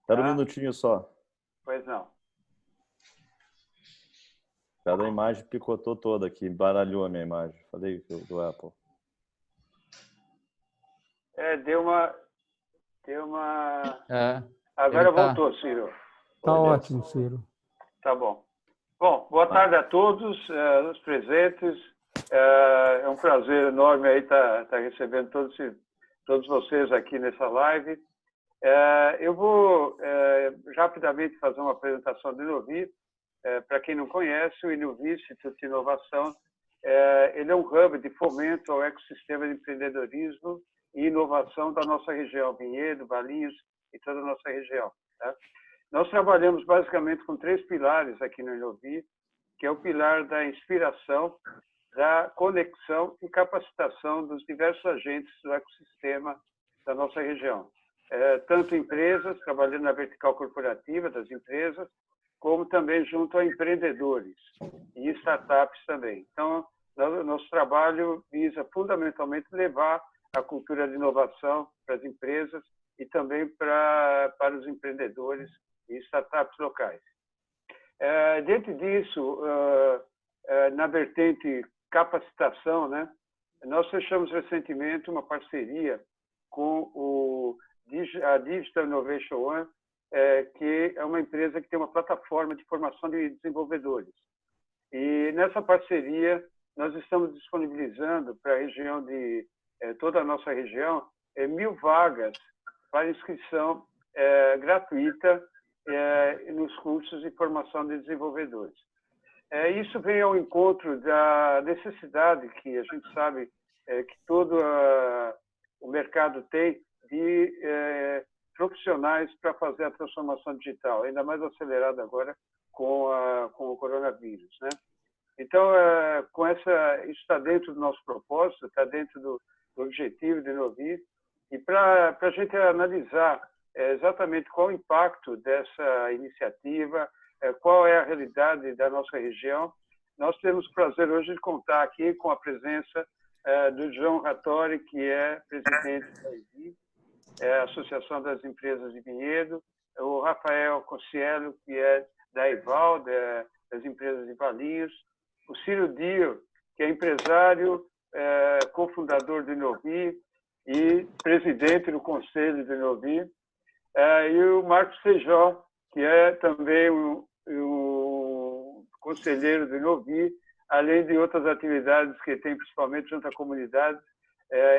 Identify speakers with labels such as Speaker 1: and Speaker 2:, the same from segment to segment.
Speaker 1: Espera um
Speaker 2: Tá?
Speaker 1: minutinho só.
Speaker 2: Pois não.
Speaker 1: Cada imagem picotou toda aqui, baralhou a minha imagem. Falei do Apple.
Speaker 2: Deu uma...
Speaker 3: Ele
Speaker 2: Agora
Speaker 3: tá.
Speaker 2: voltou, Ciro.
Speaker 4: Tá
Speaker 1: Beleza.
Speaker 4: ótimo, Ciro.
Speaker 2: Tá bom. Bom, boa tarde a todos os presentes. É um prazer enorme aí estar recebendo todos vocês aqui nessa live. Eu vou rapidamente fazer uma apresentação do Inovi. Para quem não conhece, o Inovi, Instituto de Inovação, ele é um hub de fomento ao ecossistema de empreendedorismo e inovação da nossa região, Vinhedo, Valinhos e toda a nossa região. Tá? Nós trabalhamos basicamente com 3 pilares aqui no Inovi, que é o pilar da inspiração, da conexão e capacitação dos diversos agentes do ecossistema da nossa região. Tanto empresas, trabalhando na vertical corporativa das empresas, como também junto a empreendedores e startups também. Então, nosso trabalho visa fundamentalmente levar a cultura de inovação para as empresas e também para os empreendedores e startups locais. Dentro disso, na vertente capacitação, né, nós fechamos recentemente uma parceria com a Digital Innovation One, que é uma empresa que tem uma plataforma de formação de desenvolvedores. E nessa parceria, nós estamos disponibilizando para a região de toda a nossa região 1.000 vagas para inscrição gratuita nos cursos de formação de desenvolvedores. Isso vem ao encontro da necessidade que a gente sabe que todo o mercado tem de profissionais para fazer a transformação digital, ainda mais acelerada agora com o coronavírus, né? Então, isso está dentro do nosso propósito, está dentro do objetivo de Inovi, e para a gente analisar exatamente qual o impacto dessa iniciativa, qual é a realidade da nossa região, nós temos o prazer hoje de contar aqui com a presença do João Rattori, que é presidente da EVI, a Associação das Empresas de Vinhedo, o Rafael Cossielo, que é da EVAL, das Empresas de Valinhos, o Ciro Dio, que é empresário, cofundador do Inovi e presidente do Conselho do Inovi, e o Marcos Feijó, que é também o conselheiro do Inovi, além de outras atividades que tem, principalmente junto à comunidade,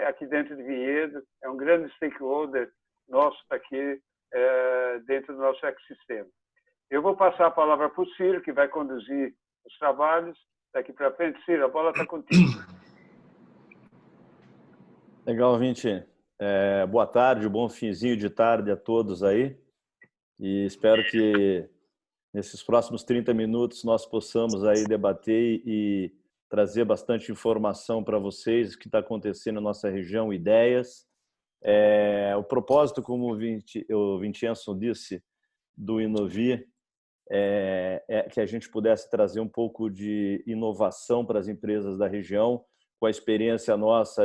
Speaker 2: aqui dentro de Vinhedo. É um grande stakeholder nosso aqui dentro do nosso ecossistema. Eu vou passar a palavra para o Ciro, que vai conduzir os trabalhos daqui para frente. Ciro, a bola está contigo.
Speaker 1: Legal, Vinci. Boa tarde, bom finzinho de tarde a todos aí. E espero que nesses próximos 30 minutos nós possamos aí debater e trazer bastante informação para vocês, o que está acontecendo na nossa região, ideias. O propósito, como o Vincenzo disse, do Inovi, é que a gente pudesse trazer um pouco de inovação para as empresas da região, com a experiência nossa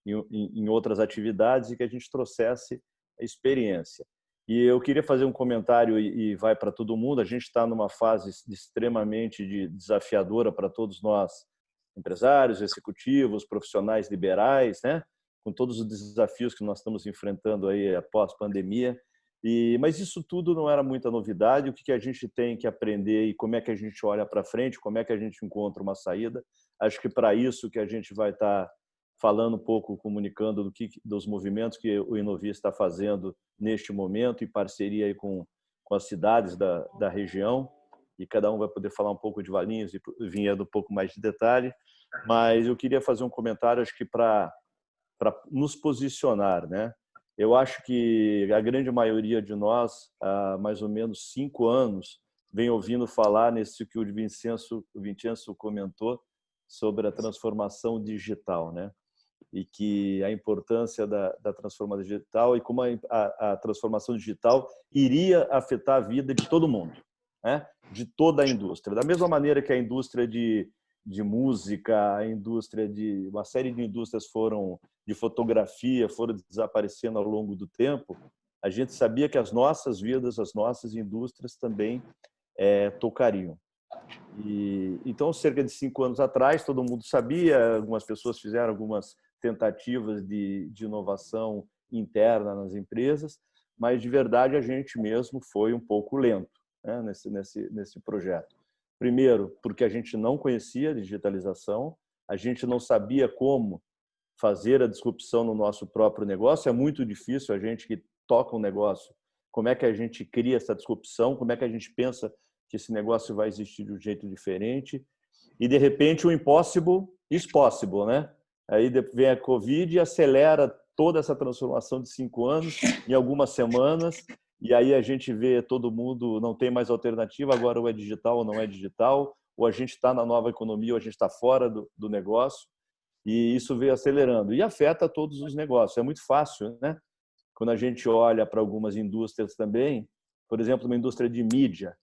Speaker 1: em outras atividades, e que a gente trouxesse a experiência. E eu queria fazer um comentário e vai para todo mundo. A gente está numa fase extremamente desafiadora para todos nós, empresários, executivos, profissionais liberais, né? Com todos os desafios que nós estamos enfrentando aí após pandemia. Mas isso tudo não era muita novidade. O que a gente tem que aprender e como é que a gente olha para frente, como é que a gente encontra uma saída. Acho que para isso que a gente vai estar falando um pouco, comunicando dos movimentos que o Inovi está fazendo neste momento, em parceria aí com as cidades da região, e cada um vai poder falar um pouco de Valinhos e Vinhedo um pouco mais de detalhe. Mas eu queria fazer um comentário, acho que para nos posicionar, né? Eu acho que a grande maioria de nós, há mais ou menos 5 anos, vem ouvindo falar nesse que o Vincenzo comentou sobre a transformação digital, né? E que a importância da transformação digital e como a transformação digital iria afetar a vida de todo mundo, né? De toda a indústria. Da mesma maneira que a indústria de música, a indústria uma série de indústrias de fotografia foram desaparecendo ao longo do tempo, a gente sabia que as nossas vidas, as nossas indústrias também tocariam. Então, cerca de 5 anos atrás, todo mundo sabia, algumas pessoas fizeram algumas tentativas de inovação interna nas empresas, mas, de verdade, a gente mesmo foi um pouco lento, né, nesse projeto. Primeiro, porque a gente não conhecia a digitalização, a gente não sabia como fazer a disrupção no nosso próprio negócio. É muito difícil a gente que toca um negócio. Como é que a gente cria essa disrupção? Como é que a gente pensa que esse negócio vai existir de um jeito diferente? E, de repente, o impossible is possible, né? Aí vem a Covid e acelera toda essa transformação de 5 anos em algumas semanas. E aí a gente vê todo mundo, não tem mais alternativa, agora ou é digital ou não é digital, ou a gente está na nova economia ou a gente está fora do negócio. E isso veio acelerando e afeta todos os negócios. É muito fácil, né? Quando a gente olha para algumas indústrias também, por exemplo, uma indústria de mídia,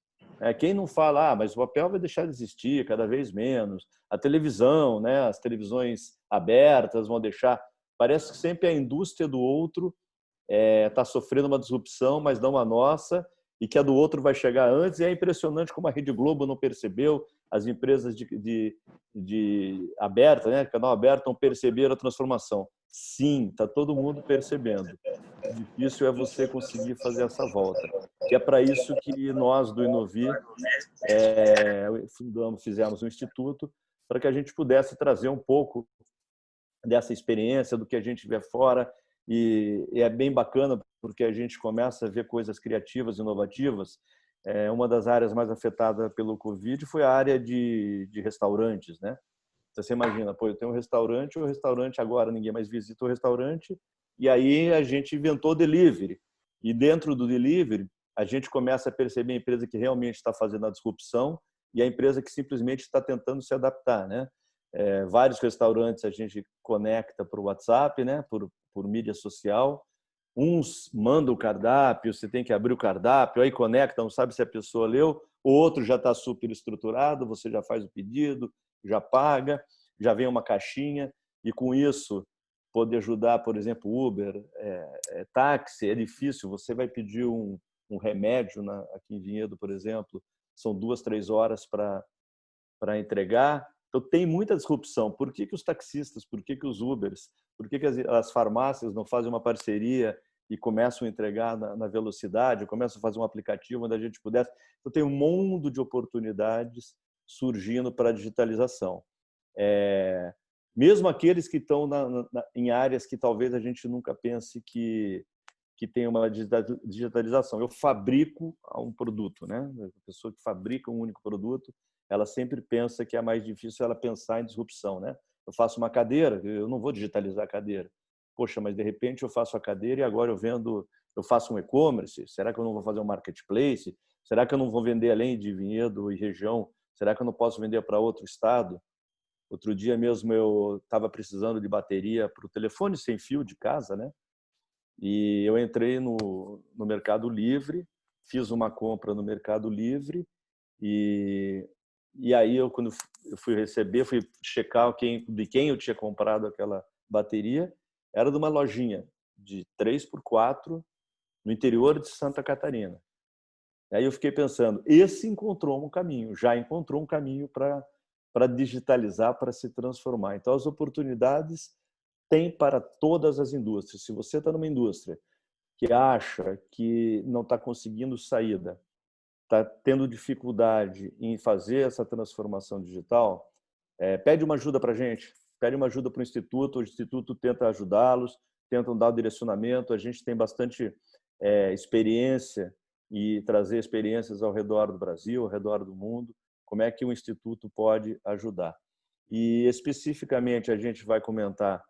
Speaker 1: quem não fala, mas o papel vai deixar de existir cada vez menos, a televisão, né? As televisões abertas vão deixar. Parece que sempre a indústria do outro está sofrendo uma disrupção, mas não a nossa, e que a do outro vai chegar antes. E é impressionante como a Rede Globo não percebeu, as empresas de aberta, né, canal aberto, não perceberam a transformação. Sim, está todo mundo percebendo. O difícil é você conseguir fazer essa volta. E é para isso que nós, do Inovir, fizemos um instituto para que a gente pudesse trazer um pouco dessa experiência, do que a gente vê fora, e é bem bacana porque a gente começa a ver coisas criativas, inovativas. Uma das áreas mais afetadas pelo Covid foi a área de restaurantes, né? Você imagina, pô, eu tenho um restaurante, o restaurante agora ninguém mais visita o restaurante, e aí a gente inventou delivery. E dentro do delivery, a gente começa a perceber a empresa que realmente está fazendo a disrupção e a empresa que simplesmente está tentando se adaptar, né? Vários restaurantes a gente conecta por WhatsApp, né? Por mídia social. Uns mandam o cardápio, você tem que abrir o cardápio, aí conecta, não sabe se a pessoa leu, o outro já está super estruturado, você já faz o pedido, já paga, já vem uma caixinha, e com isso poder ajudar, por exemplo, Uber, táxi, é difícil, você vai pedir um remédio aqui em Vinhedo, por exemplo, são 2, 3 horas para entregar. Então, tem muita disrupção. Por que os taxistas, por que os Ubers, por que as farmácias não fazem uma parceria e começam a entregar na velocidade, começam a fazer um aplicativo onde a gente pudesse? Então, tem um mundo de oportunidades surgindo para a digitalização. Mesmo aqueles que estão em áreas que talvez a gente nunca pense que tem uma digitalização. Eu fabrico um produto, né? A pessoa que fabrica um único produto, ela sempre pensa que é mais difícil ela pensar em disrupção, né? Eu faço uma cadeira, eu não vou digitalizar a cadeira. Poxa, mas de repente eu faço a cadeira e agora eu faço um e-commerce. Será que eu não vou fazer um marketplace? Será que eu não vou vender além de Vinhedo e região? Será que eu não posso vender para outro estado? Outro dia mesmo eu estava precisando de bateria para o telefone sem fio de casa, né? E eu entrei no Mercado Livre, fiz uma compra no Mercado Livre e aí quando eu fui receber, fui checar de quem eu tinha comprado aquela bateria, era de uma lojinha de 3x4 no interior de Santa Catarina. Aí eu fiquei pensando, esse encontrou um caminho, já encontrou um caminho para digitalizar, para se transformar. Então as oportunidades tem para todas as indústrias. Se você está numa indústria que acha que não está conseguindo saída, está tendo dificuldade em fazer essa transformação digital, pede uma ajuda para a gente, pede uma ajuda para o Instituto tenta ajudá-los, tentam dar o direcionamento, a gente tem bastante experiência e trazer experiências ao redor do Brasil, ao redor do mundo, como é que o Instituto pode ajudar. E especificamente a gente vai comentar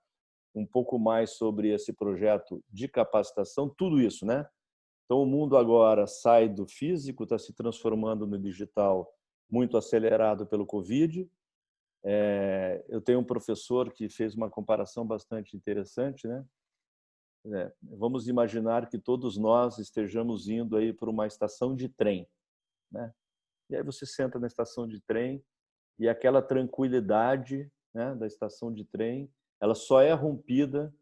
Speaker 1: um pouco mais sobre esse projeto de capacitação, tudo isso, né? Então, o mundo agora sai do físico, está se transformando no digital, muito acelerado pelo Covid. Eu tenho um professor que fez uma comparação bastante interessante, né? Vamos imaginar que todos nós estejamos indo aí para uma estação de trem, né? E aí você senta na estação de trem e aquela tranquilidade, né, da estação de trem, ela só é rompida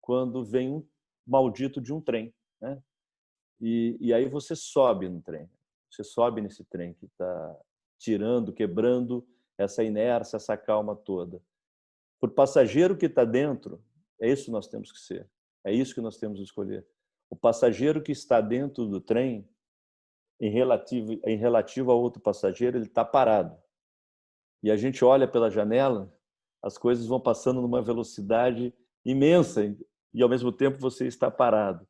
Speaker 1: quando vem um maldito de um trem, né? e aí você sobe no trem. Você sobe nesse trem que está tirando, quebrando essa inércia, essa calma toda. Por passageiro que está dentro, é isso que nós temos que ser. É isso que nós temos que escolher. O passageiro que está dentro do trem, em relativo a outro passageiro, ele está parado. E a gente olha pela janela, as coisas vão passando numa velocidade imensa e, ao mesmo tempo, você está parado.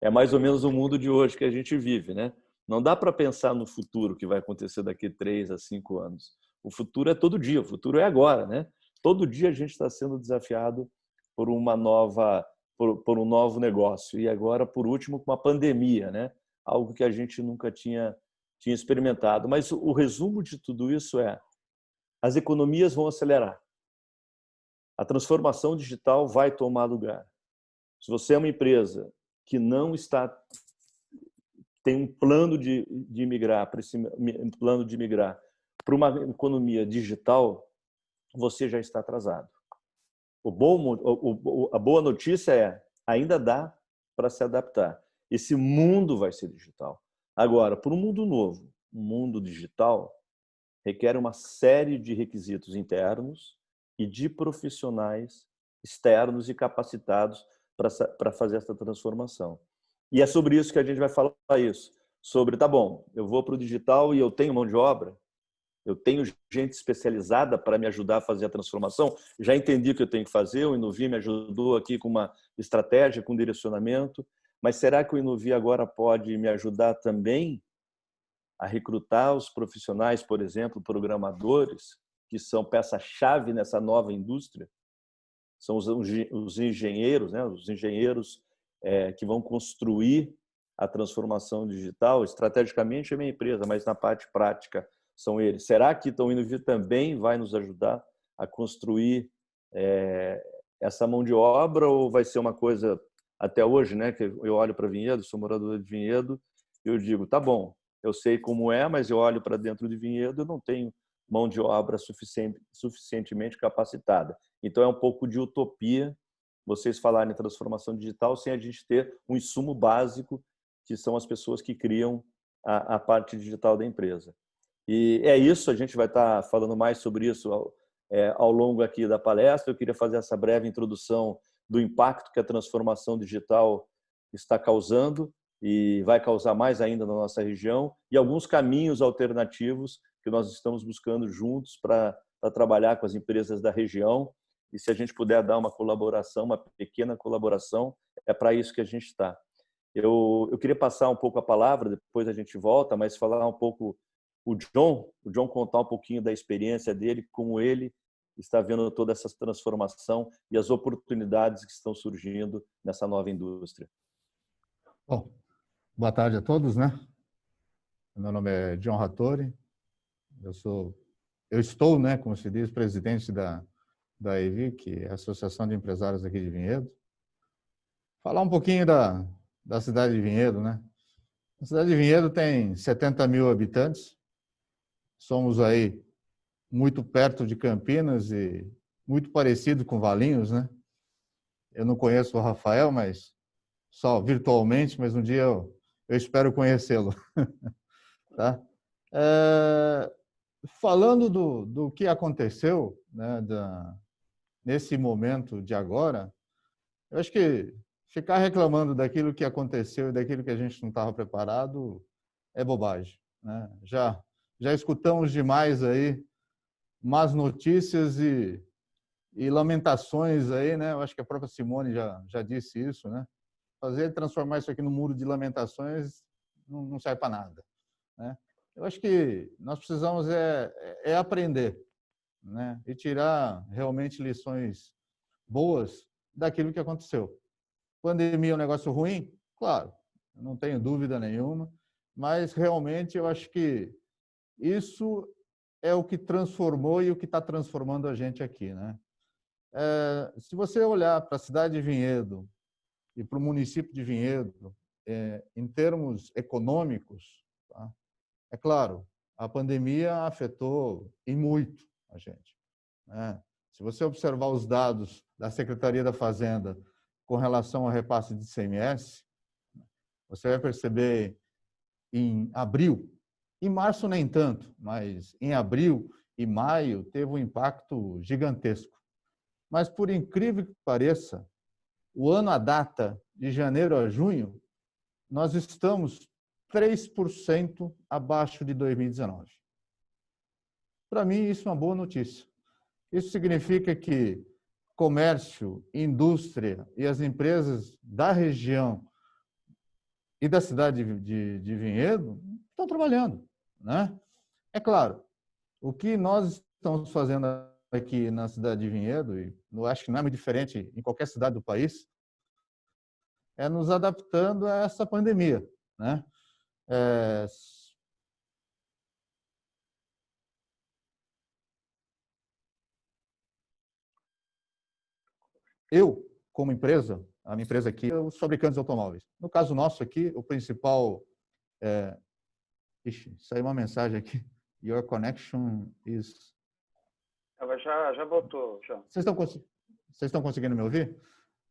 Speaker 1: É mais ou menos o mundo de hoje que a gente vive, né? Não dá para pensar no futuro que vai acontecer daqui 3 a 5 anos. O futuro é todo dia, o futuro é agora, né? Todo dia a gente está sendo desafiado por uma nova, por um novo negócio. E agora, por último, com a pandemia, né? Algo que a gente nunca tinha experimentado. Mas o resumo de tudo isso é: as economias vão acelerar. A transformação digital vai tomar lugar. Se você é uma empresa que não tem um plano de migrar para uma economia digital, você já está atrasado. A boa notícia é: ainda dá para se adaptar. Esse mundo vai ser digital. Agora, para um mundo novo, um mundo digital, requer uma série de requisitos internos e de profissionais externos e capacitados para fazer essa transformação. E é sobre isso que a gente vai falar isso. Sobre, tá bom, eu vou para o digital e eu tenho mão de obra, eu tenho gente especializada para me ajudar a fazer a transformação, já entendi o que eu tenho que fazer, o Inuvi me ajudou aqui com uma estratégia, com um direcionamento, mas será que o Inuvi agora pode me ajudar também a recrutar os profissionais, por exemplo, programadores, que são peça-chave nessa nova indústria? São os engenheiros, né? Os engenheiros que vão construir a transformação digital. Estrategicamente é minha empresa, mas na parte prática são eles. Será que o Inuvi também vai nos ajudar a construir essa mão de obra, ou vai ser uma coisa, até hoje, né? Que eu olho para Vinhedo, sou morador de Vinhedo, e eu digo, tá bom, eu sei como é, mas eu olho para dentro de Vinhedo, eu não tenho mão de obra suficientemente capacitada. Então, é um pouco de utopia vocês falarem em transformação digital sem a gente ter um insumo básico, que são as pessoas que criam a parte digital da empresa. E é isso, a gente vai estar falando mais sobre isso ao longo aqui da palestra. Eu queria fazer essa breve introdução do impacto que a transformação digital está causando e vai causar mais ainda na nossa região, e alguns caminhos alternativos que nós estamos buscando juntos para trabalhar com as empresas da região. E se a gente puder dar uma colaboração, uma pequena colaboração, é para isso que a gente está. Eu queria passar um pouco a palavra, depois a gente volta, mas falar um pouco o John contar um pouquinho da experiência dele, como ele está vendo toda essa transformação e as oportunidades que estão surgindo nessa nova indústria.
Speaker 3: Bom, boa tarde a todos, né? Meu nome é John Rattori. Eu estou, né, como se diz, presidente da EVI, que é a Associação de Empresários aqui de Vinhedo. Falar um pouquinho da cidade de Vinhedo, né? A cidade de Vinhedo tem 70 mil habitantes. Somos aí muito perto de Campinas e muito parecido com Valinhos, né? Eu não conheço o Rafael, mas só virtualmente, mas um dia eu espero conhecê-lo. Tá? Falando do que aconteceu, né, nesse momento de agora, eu acho que ficar reclamando daquilo que aconteceu e daquilo que a gente não estava preparado é bobagem, né? Já escutamos demais aí más notícias e lamentações aí, né? Eu acho que a própria Simone já disse isso, né? Transformar isso aqui no muro de lamentações não serve para nada, né? Eu acho que nós precisamos aprender, né? E tirar realmente lições boas daquilo que aconteceu. Pandemia é um negócio ruim? Claro, não tenho dúvida nenhuma, mas realmente eu acho que isso é o que transformou e o que está transformando a gente aqui, né? Se você olhar para a cidade de Vinhedo e para o município de Vinhedo, em termos econômicos, tá? É claro, a pandemia afetou e muito a gente, né? Se você observar os dados da Secretaria da Fazenda com relação ao repasse de ICMS, Você vai perceber em abril, em março nem tanto, mas em abril e maio teve um impacto gigantesco. Mas, por incrível que pareça, o ano à data, de janeiro a junho, nós estamos 3% abaixo de 2019. Para mim, isso é uma boa notícia. Isso significa que comércio, indústria e as empresas da região e da cidade de Vinhedo estão trabalhando, né? É claro, o que nós estamos fazendo aqui na cidade de Vinhedo, e eu acho que não é muito diferente em qualquer cidade do país, é nos adaptando a essa pandemia, né? Eu, como empresa, a minha empresa aqui, os fabricantes de automóveis. No caso nosso aqui, o principal... Ixi, saiu uma mensagem aqui. Your connection is...
Speaker 2: Já voltou, João.
Speaker 3: Vocês estão conseguindo me ouvir?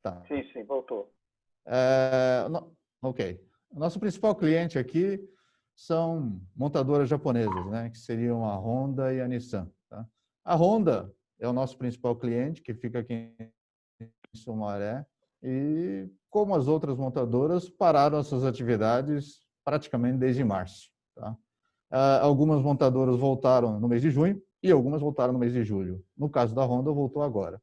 Speaker 3: Tá.
Speaker 2: Sim, voltou.
Speaker 3: Ok. O nosso principal cliente aqui são montadoras japonesas, né? Que seriam a Honda e a Nissan. Tá? A Honda é o nosso principal cliente, que fica aqui em Sumaré. E, como as outras montadoras, pararam suas atividades praticamente desde março. Tá? Algumas montadoras voltaram no mês de junho e algumas voltaram no mês de julho. No caso da Honda, voltou agora.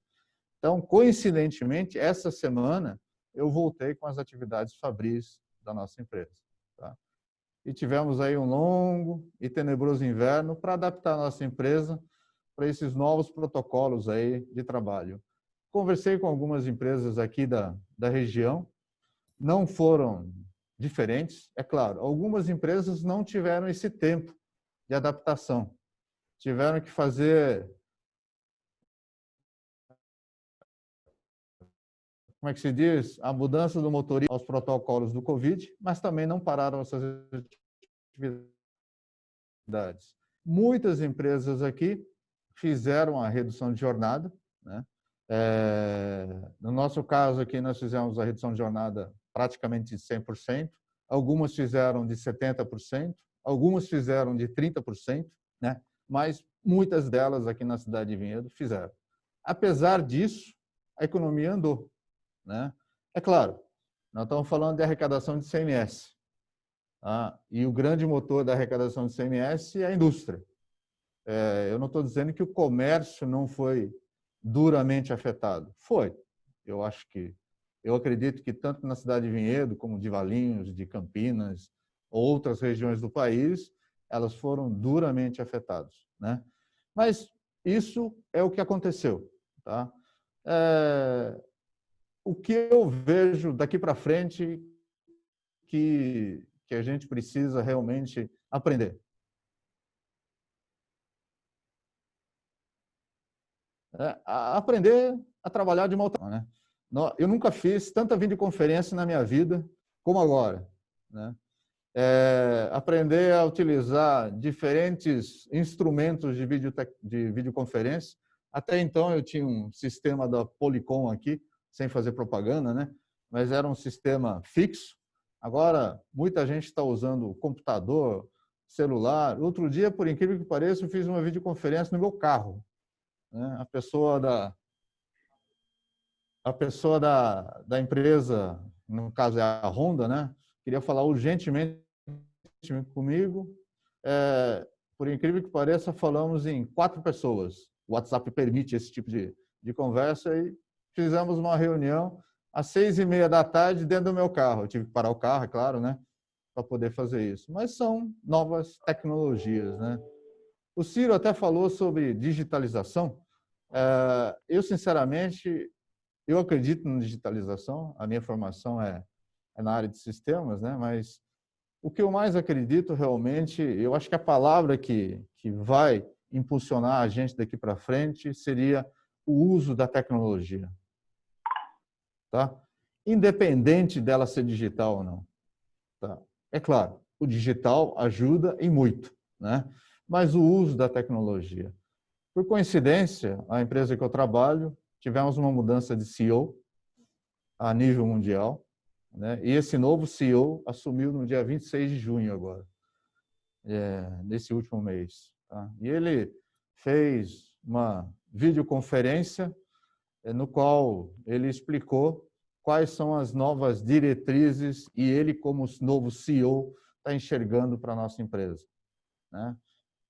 Speaker 3: Então, coincidentemente, essa semana, eu voltei com as atividades fabris da nossa empresa. Tá? E tivemos aí um longo e tenebroso inverno para adaptar a nossa empresa para esses novos protocolos aí de trabalho. Conversei com algumas empresas aqui da região, não foram diferentes. É claro, algumas empresas não tiveram esse tempo de adaptação. Tiveram que fazer... Como é que se diz? A mudança do motorista aos protocolos do Covid, mas também não pararam essas atividades. Muitas empresas aqui fizeram a redução de jornada, né? No nosso caso aqui, nós fizemos a redução de jornada praticamente de 100%, algumas fizeram de 70%, algumas fizeram de 30%, né? Mas muitas delas aqui na cidade de Vinhedo fizeram. Apesar disso, a economia andou, né? É claro, nós estamos falando de arrecadação de ICMS, tá? E o grande motor da arrecadação de ICMS é a indústria. Eu não estou dizendo que o comércio não foi duramente afetado. Foi. Eu acredito que tanto na cidade de Vinhedo, como de Valinhos, de Campinas, outras regiões do país, elas foram duramente afetadas, né? Mas isso é o que aconteceu, tá? O que eu vejo daqui para frente que a gente precisa realmente aprender. Aprender a trabalhar de uma outra forma, né? Eu nunca fiz tanta videoconferência na minha vida como agora, né? Aprender a utilizar diferentes instrumentos de videoconferência. Até então eu tinha um sistema da Polycom aqui, sem fazer propaganda, né? Mas era um sistema fixo. Agora, muita gente está usando computador, celular. Outro dia, por incrível que pareça, eu fiz uma videoconferência no meu carro. Né? A pessoa da empresa, no caso é a Honda, né? Queria falar urgentemente comigo. Por incrível que pareça, falamos em 4 pessoas. O WhatsApp permite esse tipo de conversa e fizemos uma reunião às 6h30 da tarde dentro do meu carro. Eu tive que parar o carro, é claro, né? Para poder fazer isso. Mas são novas tecnologias, né? O Ciro até falou sobre digitalização. Eu, sinceramente, eu acredito na digitalização. A minha formação é na área de sistemas, né? Mas o que eu mais acredito realmente, eu acho que a palavra que vai impulsionar a gente daqui para frente seria o uso da tecnologia. Tá? Independente dela ser digital ou não. Tá? É claro, o digital ajuda em muito, né? Mas o uso da tecnologia. Por coincidência, a empresa que eu trabalho, tivemos uma mudança de CEO a nível mundial. né? E esse novo CEO assumiu no dia 26 de junho agora, nesse último mês. Tá? E ele fez uma videoconferência no qual ele explicou quais são as novas diretrizes e ele, como novo CEO, está enxergando para a nossa empresa, né?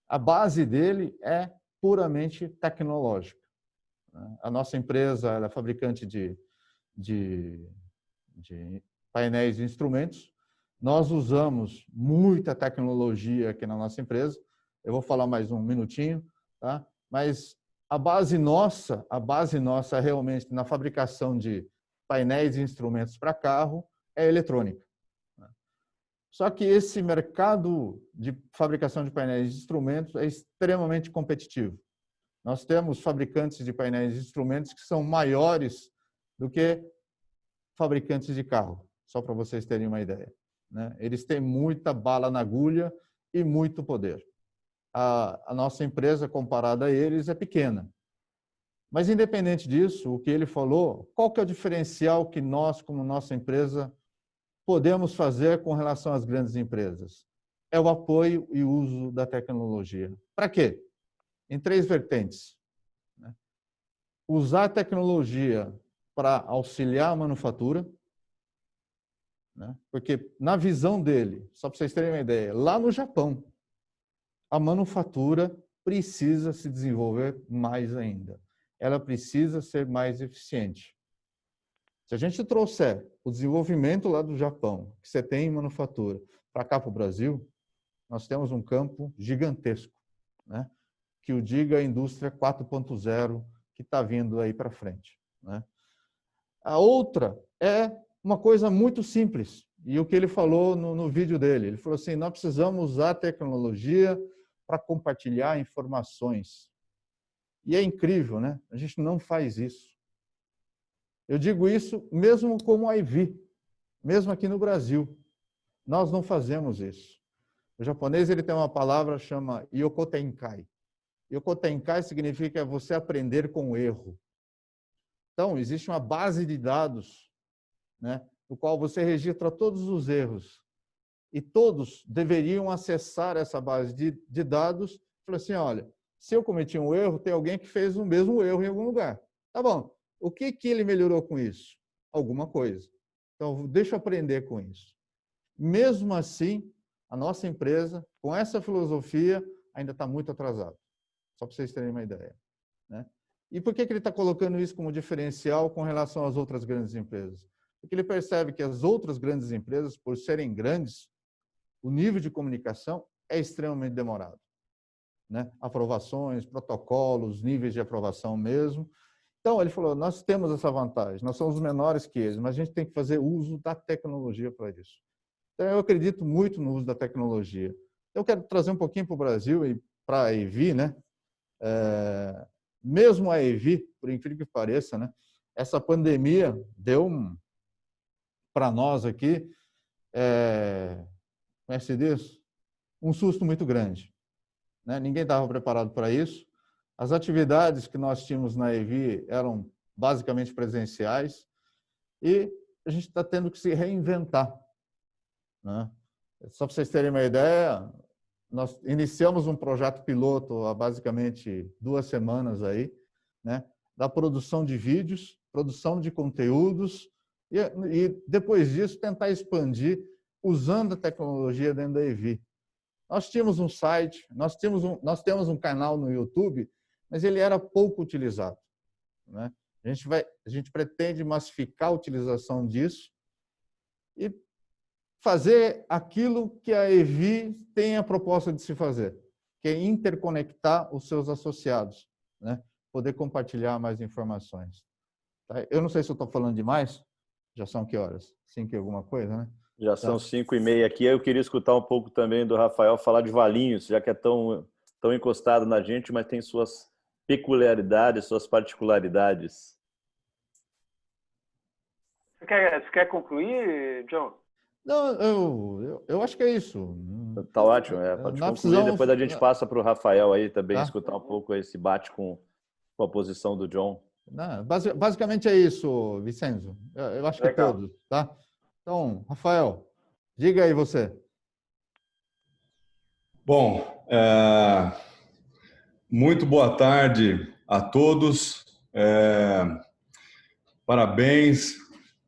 Speaker 3: A base dele é puramente tecnológica. A nossa empresa é fabricante de painéis e instrumentos. Nós usamos muita tecnologia aqui na nossa empresa. Eu vou falar mais um minutinho, tá? Mas a base nossa realmente na fabricação de painéis e instrumentos para carro é eletrônica. Só que esse mercado de fabricação de painéis e instrumentos é extremamente competitivo. Nós temos fabricantes de painéis e instrumentos que são maiores do que fabricantes de carro, só para vocês terem uma ideia, né? Eles têm muita bala na agulha e muito poder. A nossa empresa, comparada a eles, é pequena. Mas, independente disso, o que ele falou, qual que é o diferencial que nós, como nossa empresa, podemos fazer com relação às grandes empresas? É o apoio e uso da tecnologia. Para quê? Em 3 vertentes. Usar a tecnologia para auxiliar a manufatura, porque na visão dele, só para vocês terem uma ideia, lá no Japão, a manufatura precisa se desenvolver mais ainda. Ela precisa ser mais eficiente. Se a gente trouxer o desenvolvimento lá do Japão, que você tem em manufatura, para cá para o Brasil, nós temos um campo gigantesco, né? Que o diga a indústria 4.0 que está vindo aí para frente, né? A outra é uma coisa muito simples, e o que ele falou no vídeo dele, ele falou assim, nós precisamos usar a tecnologia para compartilhar informações. E é incrível, né? A gente não faz isso. Eu digo isso mesmo como a EV, mesmo aqui no Brasil. Nós não fazemos isso. O japonês ele tem uma palavra que chama Yokotenkai. Yokotenkai significa você aprender com o erro. Então, existe uma base de dados, né, no qual você registra todos os erros. E todos deveriam acessar essa base de dados e falar assim, olha, se eu cometi um erro, tem alguém que fez o mesmo erro em algum lugar. Tá bom. O que ele melhorou com isso? Alguma coisa. Então, deixa eu aprender com isso. Mesmo assim, a nossa empresa, com essa filosofia, ainda está muito atrasada. Só para vocês terem uma ideia, né? E por que ele está colocando isso como diferencial com relação às outras grandes empresas? Porque ele percebe que as outras grandes empresas, por serem grandes, o nível de comunicação é extremamente demorado, né? Aprovações, protocolos, níveis de aprovação mesmo. Então, ele falou, nós temos essa vantagem, nós somos menores que eles, mas a gente tem que fazer uso da tecnologia para isso. Então, eu acredito muito no uso da tecnologia. Eu quero trazer um pouquinho para o Brasil e para a EV, né? Mesmo a EV, por incrível que pareça, né? Essa pandemia deu para nós aqui, como é que se diz? Um susto muito grande, né? Ninguém estava preparado para isso. As atividades que nós tínhamos na EV eram basicamente presenciais e a gente está tendo que se reinventar, né? Só para vocês terem uma ideia, nós iniciamos um projeto piloto há basicamente 2 semanas aí, né? Da produção de vídeos, produção de conteúdos e depois disso tentar expandir usando a tecnologia dentro da EV. Nós tínhamos um site, nós temos um canal no YouTube, mas ele era pouco utilizado, né? A gente pretende massificar a utilização disso e fazer aquilo que a EV tem a proposta de se fazer, que é interconectar os seus associados, né? Poder compartilhar mais informações. Tá? Eu não sei se eu estou falando demais, já são que horas? 5 e alguma coisa, né?
Speaker 1: Já são 5h30 aqui. Eu queria escutar um pouco também do Rafael falar de Valinhos, já que é tão encostado na gente, mas tem suas peculiaridades, suas particularidades.
Speaker 2: Você quer concluir, John?
Speaker 3: Não, eu acho que é isso.
Speaker 1: Tá ótimo, pode concluir. Depois a gente passa para o Rafael aí também, escutar um pouco esse bate com a posição do John.
Speaker 3: Não, basicamente é isso, Vicenzo. Eu acho que todos, tá? Então, Rafael, diga aí você.
Speaker 4: Bom, muito boa tarde a todos. Parabéns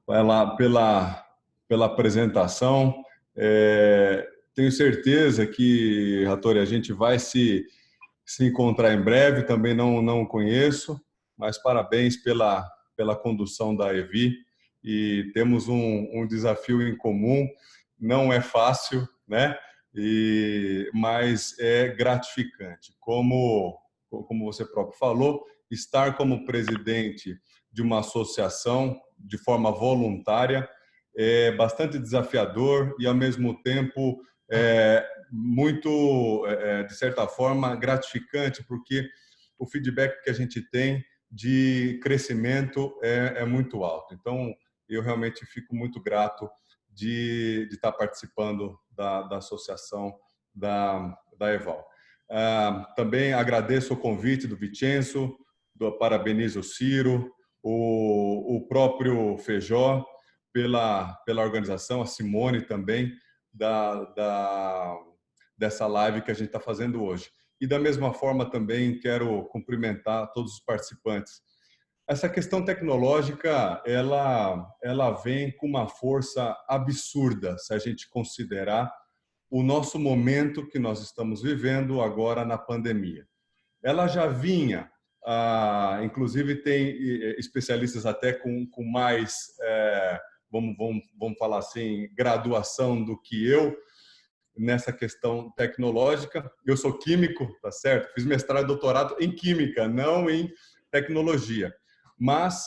Speaker 4: pela apresentação. Tenho certeza que, Hattori, a gente vai se encontrar em breve. Também não conheço, mas parabéns pela condução da EVI. E temos um desafio em comum. Não é fácil, né? Mas é gratificante. Como você próprio falou, estar como presidente de uma associação de forma voluntária é bastante desafiador e, ao mesmo tempo, muito, de certa forma, gratificante, porque o feedback que a gente tem de crescimento é muito alto. Então, eu realmente fico muito grato de estar participando da associação da EVAL. Também agradeço o convite do Vicenzo, parabenizo o Ciro, o próprio Feijó pela organização, a Simone também, dessa live que a gente está fazendo hoje. E da mesma forma também quero cumprimentar todos os participantes. Essa questão tecnológica, ela vem com uma força absurda, se a gente considerar o nosso momento que nós estamos vivendo agora na pandemia. Ela já vinha, inclusive tem especialistas até com mais, vamos falar assim, graduação do que eu nessa questão tecnológica. Eu sou químico, tá certo? Fiz mestrado e doutorado em química, não em tecnologia. Mas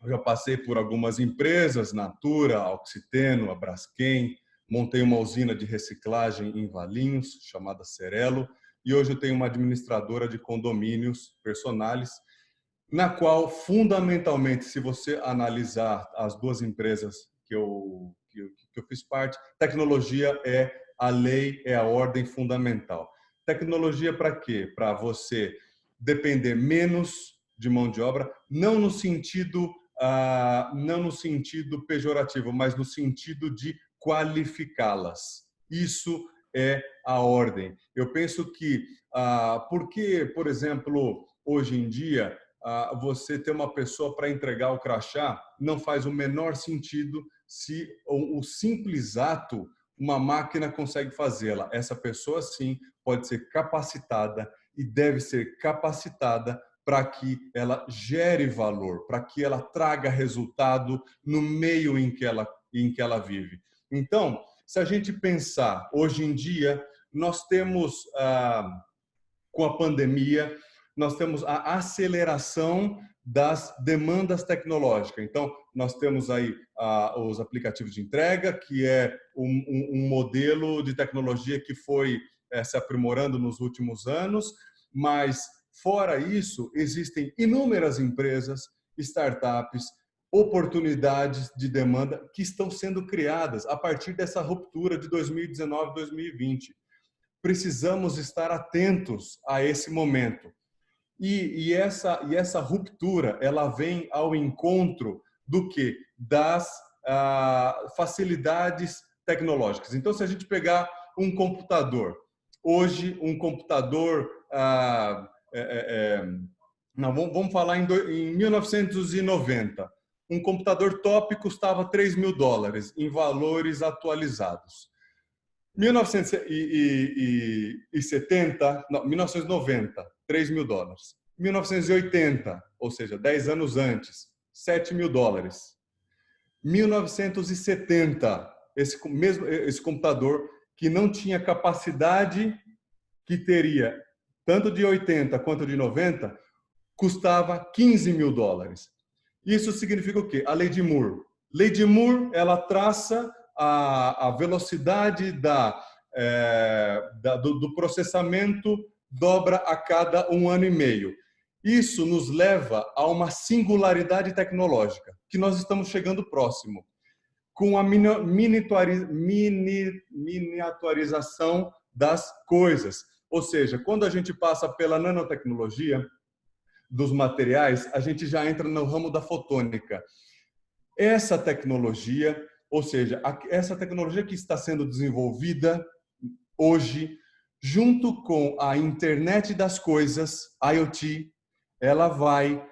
Speaker 4: eu já passei por algumas empresas, Natura, Oxiteno, a Braskem, montei uma usina de reciclagem em Valinhos, chamada Cerelo, e hoje eu tenho uma administradora de condomínios personais, na qual, fundamentalmente, se você analisar as duas empresas que eu fiz parte, tecnologia é a lei, é a ordem fundamental. Tecnologia para quê? Para você depender menos de mão de obra, não no sentido pejorativo, mas no sentido de qualificá-las. Isso é a ordem. Eu penso que, porque, por exemplo, hoje em dia, você ter uma pessoa para entregar o crachá não faz o menor sentido se o simples ato uma máquina consegue fazê-la. Essa pessoa, sim, pode ser capacitada e deve ser capacitada para que ela gere valor, para que ela traga resultado no meio em que ela vive. Então, se a gente pensar, hoje em dia, nós temos, com a pandemia, nós temos a aceleração das demandas tecnológicas. Então, nós temos aí os aplicativos de entrega, que é um modelo de tecnologia que foi se aprimorando nos últimos anos, mas, fora isso, existem inúmeras empresas, startups, oportunidades de demanda que estão sendo criadas a partir dessa ruptura de 2019 2020. Precisamos estar atentos a esse momento. E essa ruptura, ela vem ao encontro do quê? Das facilidades tecnológicas. Então, se a gente pegar um computador, hoje um computador, vamos falar em 1990, um computador top custava $3.000 em valores atualizados. 1990, $3.000. 1980, ou seja, 10 anos antes, $7.000. 1970, esse computador que não tinha capacidade que teria tanto de 80 quanto de 90, custava $15.000. Isso significa o quê? A lei de Moore. Lei de Moore, ela traça a velocidade do processamento dobra a cada 1 ano e meio. Isso nos leva a uma singularidade tecnológica, que nós estamos chegando próximo, com a miniaturização das coisas. Ou seja, quando a gente passa pela nanotecnologia dos materiais, a gente já entra no ramo da fotônica. Essa tecnologia, Ou seja, essa tecnologia que está sendo desenvolvida hoje, junto com a internet das coisas, IoT, ela vai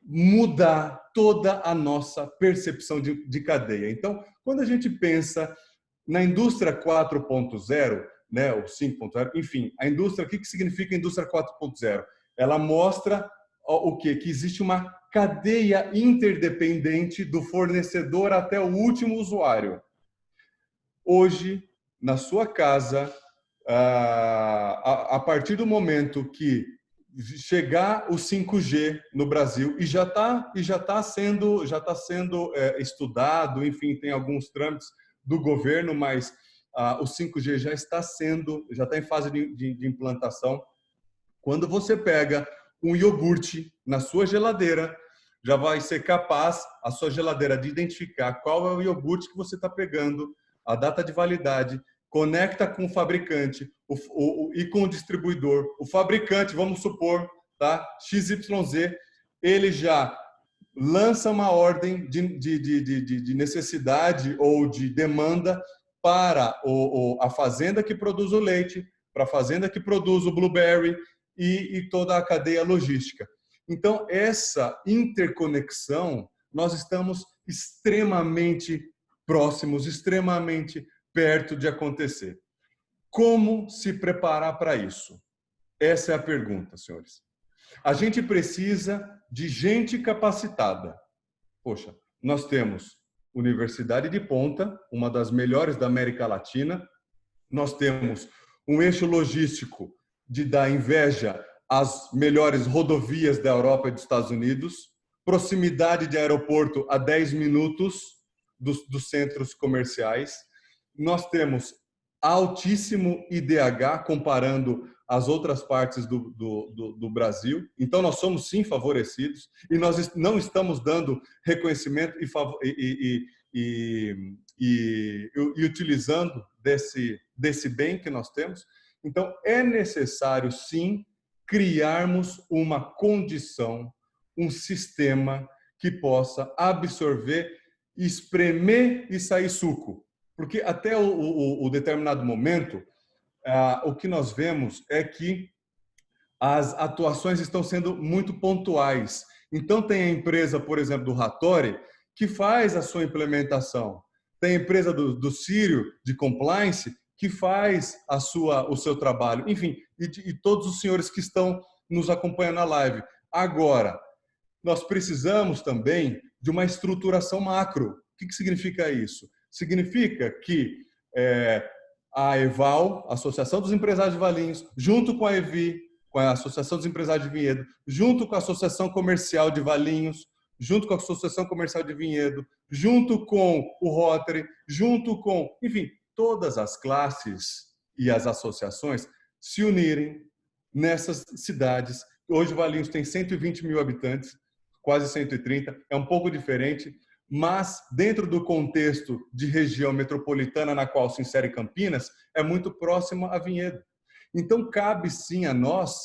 Speaker 4: mudar toda a nossa percepção de cadeia. Então, quando a gente pensa na indústria 4.0, né, ou 5.0, enfim, a indústria, o que significa a indústria 4.0? Ela mostra o quê? Que existe uma cadeia interdependente do fornecedor até o último usuário. Hoje, na sua casa, a partir do momento que chegar o 5G no Brasil, e já está sendo estudado, enfim, tem alguns trâmites do governo, mas o 5G já está em fase de implantação. Quando você pega um iogurte na sua geladeira, já vai ser capaz a sua geladeira de identificar qual é o iogurte que você está pegando, a data de validade, conecta com o fabricante e com o distribuidor. O fabricante, vamos supor, tá? XYZ, ele já lança uma ordem de necessidade ou de demanda para a fazenda que produz o leite, para a fazenda que produz o blueberry e toda a cadeia logística. Então, essa interconexão, nós estamos extremamente próximos, extremamente perto de acontecer. Como se preparar para isso? Essa é a pergunta, senhores. A gente precisa de gente capacitada. Poxa, nós temos Universidade de Ponta, uma das melhores da América Latina. Nós temos um eixo logístico de dar inveja às melhores rodovias da Europa e dos Estados Unidos, proximidade de aeroporto a 10 minutos dos centros comerciais. Nós temos altíssimo IDH comparando as outras partes do Brasil. Então, nós somos, sim, favorecidos e nós não estamos dando reconhecimento e utilizando desse bem que nós temos. Então, é necessário, sim, criarmos uma condição, um sistema que possa absorver, espremer e sair suco. Porque até o determinado momento, o que nós vemos é que as atuações estão sendo muito pontuais. Então, tem a empresa, por exemplo, do Rattori, que faz a sua implementação. Tem a empresa do Sírio, de compliance, que faz o seu trabalho. Enfim, e todos os senhores que estão nos acompanhando na live. Agora, nós precisamos também de uma estruturação macro. O que significa isso? Significa que a EVAL, a Associação dos Empresários de Valinhos, junto com a EVI, com a Associação dos Empresários de Vinhedo, junto com a Associação Comercial de Valinhos, junto com a Associação Comercial de Vinhedo, junto com o Rotary, junto com, enfim, todas as classes e as associações se unirem nessas cidades. Hoje Valinhos tem 120 mil habitantes, quase 130, é um pouco diferente, mas dentro do contexto de região metropolitana na qual se insere Campinas, é muito próximo a Vinhedo. Então, cabe sim a nós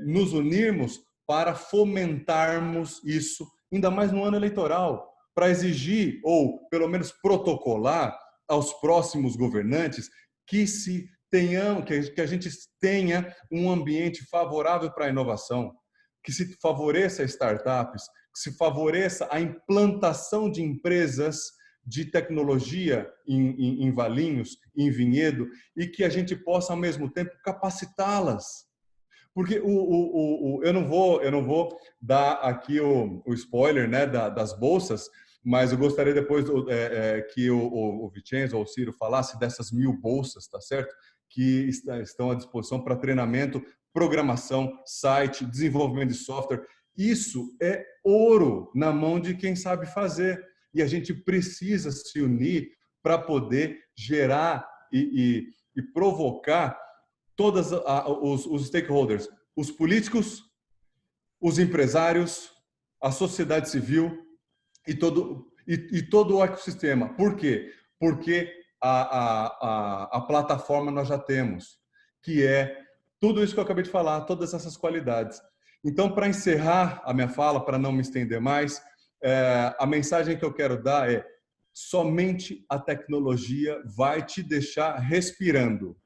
Speaker 4: nos unirmos para fomentarmos isso, ainda mais no ano eleitoral, para exigir, ou pelo menos protocolar aos próximos governantes que a gente tenha um ambiente favorável para a inovação, que se favoreça startups, que se favoreça a implantação de empresas de tecnologia em Valinhos, em Vinhedo, e que a gente possa, ao mesmo tempo, capacitá-las. Porque eu não vou dar aqui o spoiler, né, das bolsas, mas eu gostaria depois que o Vicenzo ou o Ciro falasse dessas 1000 bolsas, tá certo? Que estão à disposição para treinamento, programação, site, desenvolvimento de software. Isso é ouro na mão de quem sabe fazer. E a gente precisa se unir para poder gerar e provocar todos os stakeholders, os políticos, os empresários, a sociedade civil e todo o ecossistema. Por quê? Porque a plataforma nós já temos, que é tudo isso que eu acabei de falar, todas essas qualidades. Então, para encerrar a minha fala, para não me estender mais, a mensagem que eu quero dar é: somente a tecnologia vai te deixar respirando.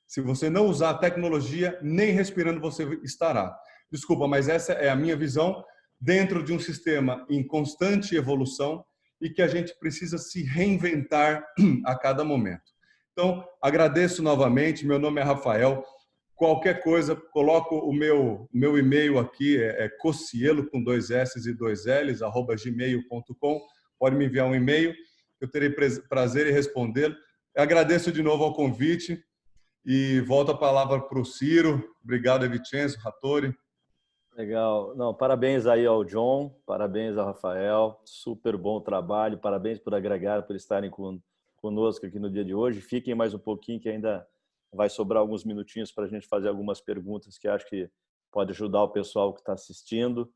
Speaker 4: Se você não usar a tecnologia, nem respirando você estará. Desculpa, mas essa é a minha visão dentro de um sistema em constante evolução e que a gente precisa se reinventar a cada momento. Então, agradeço novamente. Meu nome é Rafael. Qualquer coisa, coloco o meu e-mail aqui, cocielo, com 2 S e 2 Ls, @gmail.com. Pode me enviar um e-mail, eu terei prazer em respondê-lo. Agradeço de novo ao convite e volto a palavra para o Ciro. Obrigado, Evicenzo, Rattori.
Speaker 1: Legal. Não, parabéns aí ao John, parabéns ao Rafael, super bom trabalho, parabéns por agregar, por estarem conosco aqui no dia de hoje. Fiquem mais um pouquinho que ainda vai sobrar alguns minutinhos para a gente fazer algumas perguntas que acho que pode ajudar o pessoal que está assistindo.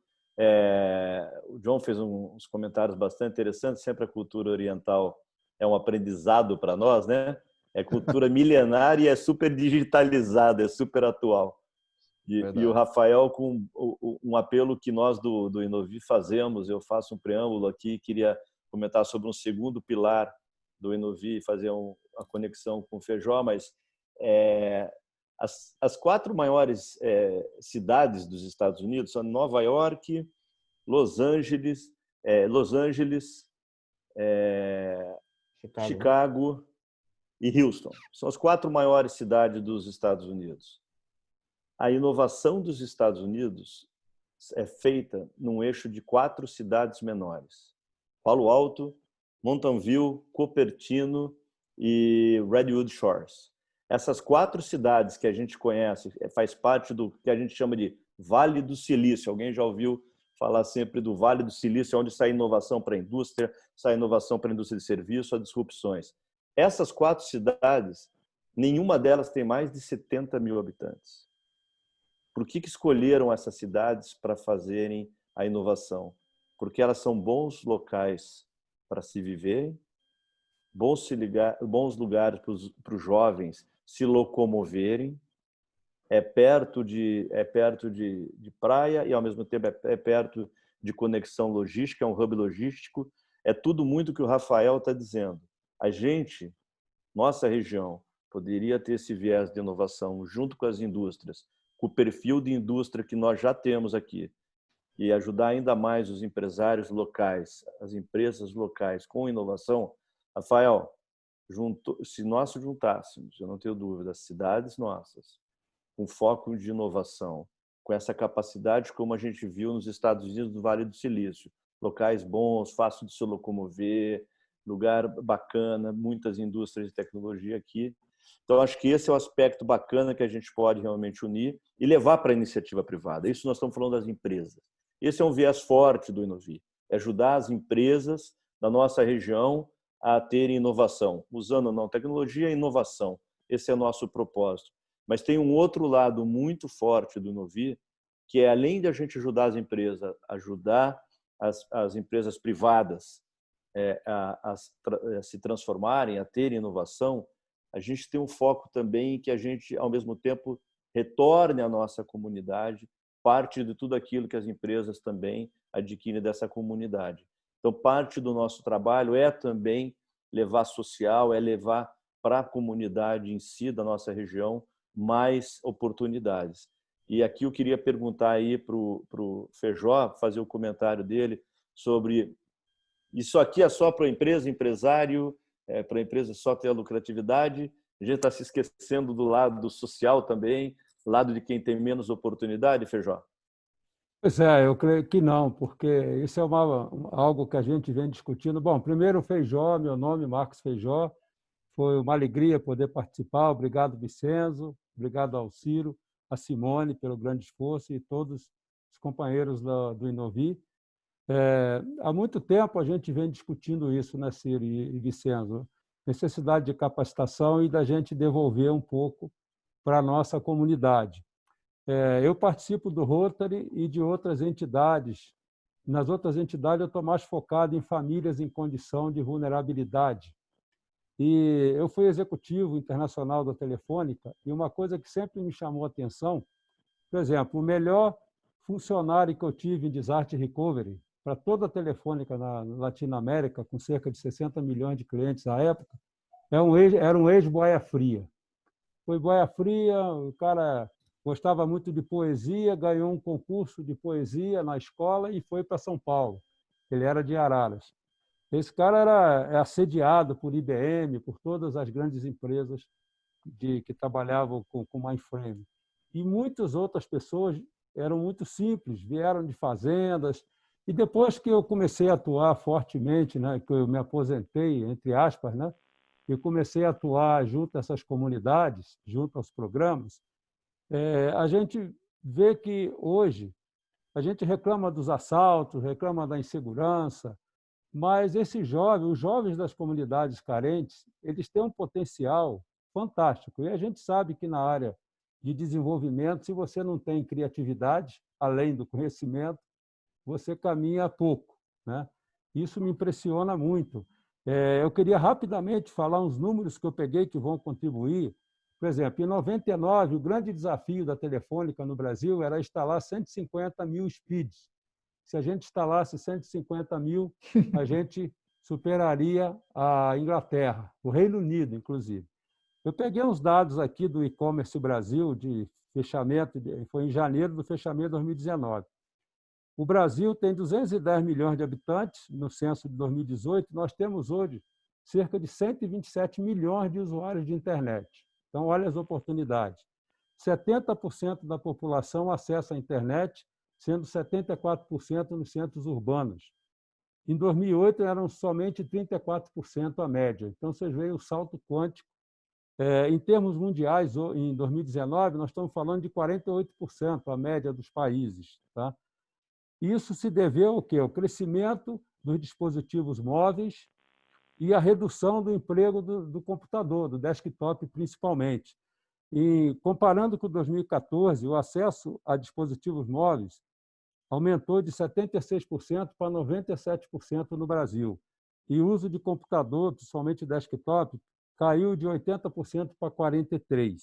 Speaker 1: O John fez uns comentários bastante interessantes. Sempre a cultura oriental é um aprendizado para nós, né? É cultura milenária e é super digitalizada, é super atual. E o Rafael, com um apelo que nós do Inovi fazemos, eu faço um preâmbulo aqui, queria comentar sobre um segundo pilar do Inovi, fazer a conexão com o Feijó, mas as 4 maiores cidades dos Estados Unidos são Nova York, Los Angeles, Chicago e Houston. São as 4 maiores cidades dos Estados Unidos. A inovação dos Estados Unidos é feita num eixo de 4 cidades menores: Palo Alto, Mountain View, Cupertino e Redwood Shores. Essas 4 cidades que a gente conhece faz parte do que a gente chama de Vale do Silício. Alguém já ouviu falar sempre do Vale do Silício, onde sai inovação para a indústria, sai inovação para a indústria de serviço, as disrupções. Essas 4 cidades, nenhuma delas tem mais de 70 mil habitantes. Por que escolheram essas cidades para fazerem a inovação? Porque elas são bons locais para se viverem, bons lugares para os jovens se locomoverem, é perto de praia e, ao mesmo tempo, é perto de conexão logística, é um hub logístico. É tudo muito que o Rafael está dizendo. A gente, nossa região, poderia ter esse viés de inovação junto com as indústrias, com o perfil de indústria que nós já temos aqui, e ajudar ainda mais os empresários locais, as empresas locais com inovação. Rafael, se nós juntássemos, eu não tenho dúvida, as cidades nossas, com foco de inovação, com essa capacidade como a gente viu nos Estados Unidos, no Vale do Silício, locais bons, fácil de se locomover, lugar bacana, muitas indústrias de tecnologia aqui. Então, acho que esse é o aspecto bacana que a gente pode realmente unir e levar para a iniciativa privada. Isso nós estamos falando das empresas. Esse é um viés forte do Inovi, é ajudar as empresas da nossa região a terem inovação, usando não tecnologia e inovação. Esse é o nosso propósito. Mas tem um outro lado muito forte do Inovi, que é, além de a gente ajudar as empresas, ajudar as empresas privadas a se transformarem, a terem inovação, a gente tem um foco também que a gente, ao mesmo tempo, retorne à nossa comunidade parte de tudo aquilo que as empresas também adquirem dessa comunidade. Então, parte do nosso trabalho é também levar social, é levar para a comunidade em si da nossa região mais oportunidades. E aqui eu queria perguntar aí para o Feijó, fazer o comentário dele sobre isso aqui é só para a empresa, empresário, para a empresa só ter a lucratividade. A gente está se esquecendo do lado social também, lado de quem tem menos oportunidade, Feijó?
Speaker 5: Pois é, eu creio que não, porque isso é algo que a gente vem discutindo. Bom, primeiro, Feijó, meu nome, Marcos Feijó. Foi uma alegria poder participar. Obrigado, Vicenzo. Obrigado ao Ciro, a Simone, pelo grande esforço e todos os companheiros do Inovi. Há muito tempo a gente vem discutindo isso, né, Ciro e Vicenzo? Necessidade de capacitação e da gente devolver um pouco para a nossa comunidade. Eu participo do Rotary e de outras entidades. Nas outras entidades, eu estou mais focado em famílias em condição de vulnerabilidade. E eu fui executivo internacional da Telefônica e uma coisa que sempre me chamou a atenção, por exemplo, o melhor funcionário que eu tive em Disaster Recovery para toda a Telefônica na Latinoamérica, com cerca de 60 milhões de clientes à época, era um ex-boia fria. Foi boia fria, o cara gostava muito de poesia, ganhou um concurso de poesia na escola e foi para São Paulo. Ele era de Araras. Esse cara era assediado por IBM, por todas as grandes empresas que trabalhavam com mainframe. E muitas outras pessoas eram muito simples, vieram de fazendas. E depois que eu comecei a atuar fortemente, né, que eu me aposentei, entre aspas, né, e comecei a atuar junto a essas comunidades, junto aos programas, a gente vê que hoje a gente reclama dos assaltos, reclama da insegurança, mas esses jovens, os jovens das comunidades carentes, eles têm um potencial fantástico. E a gente sabe que na área de desenvolvimento, se você não tem criatividade, além do conhecimento, você caminha pouco, né? Isso me impressiona muito. Eu queria rapidamente falar uns números que eu peguei que vão contribuir. Por exemplo, em 99, o grande desafio da Telefônica no Brasil era instalar 150 mil speeds. Se a gente instalasse 150 mil, a gente superaria a Inglaterra, o Reino Unido, inclusive. Eu peguei uns dados aqui do e-commerce Brasil, de fechamento, foi em janeiro do fechamento de 2019. O Brasil tem 210 milhões de habitantes, no censo de 2018, nós temos hoje cerca de 127 milhões de usuários de internet. Então, olha as oportunidades. 70% da população acessa a internet, sendo 74% nos centros urbanos. Em 2008, eram somente 34% a média. Então, vocês veem o salto quântico. Em termos mundiais, em 2019, nós estamos falando de 48% a média dos países. Tá? Isso se deveu ao quê? Ao crescimento dos dispositivos móveis e à redução do emprego do computador, do desktop principalmente. E, comparando com 2014, o acesso a dispositivos móveis aumentou de 76% para 97% no Brasil. E o uso de computador, principalmente desktop, caiu de 80% para 43%.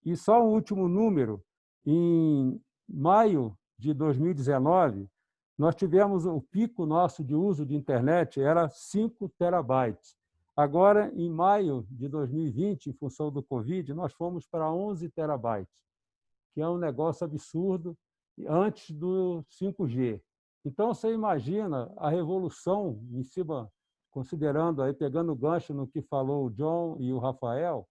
Speaker 5: E só um último número, em maio de 2019, nós tivemos o pico nosso de uso de internet, era 5 terabytes. Agora, em maio de 2020, em função do Covid, nós fomos para 11 terabytes, que é um negócio absurdo, antes do 5G. Então, você imagina a revolução em cima, considerando, aí, pegando o gancho no que falou o John e o Rafael,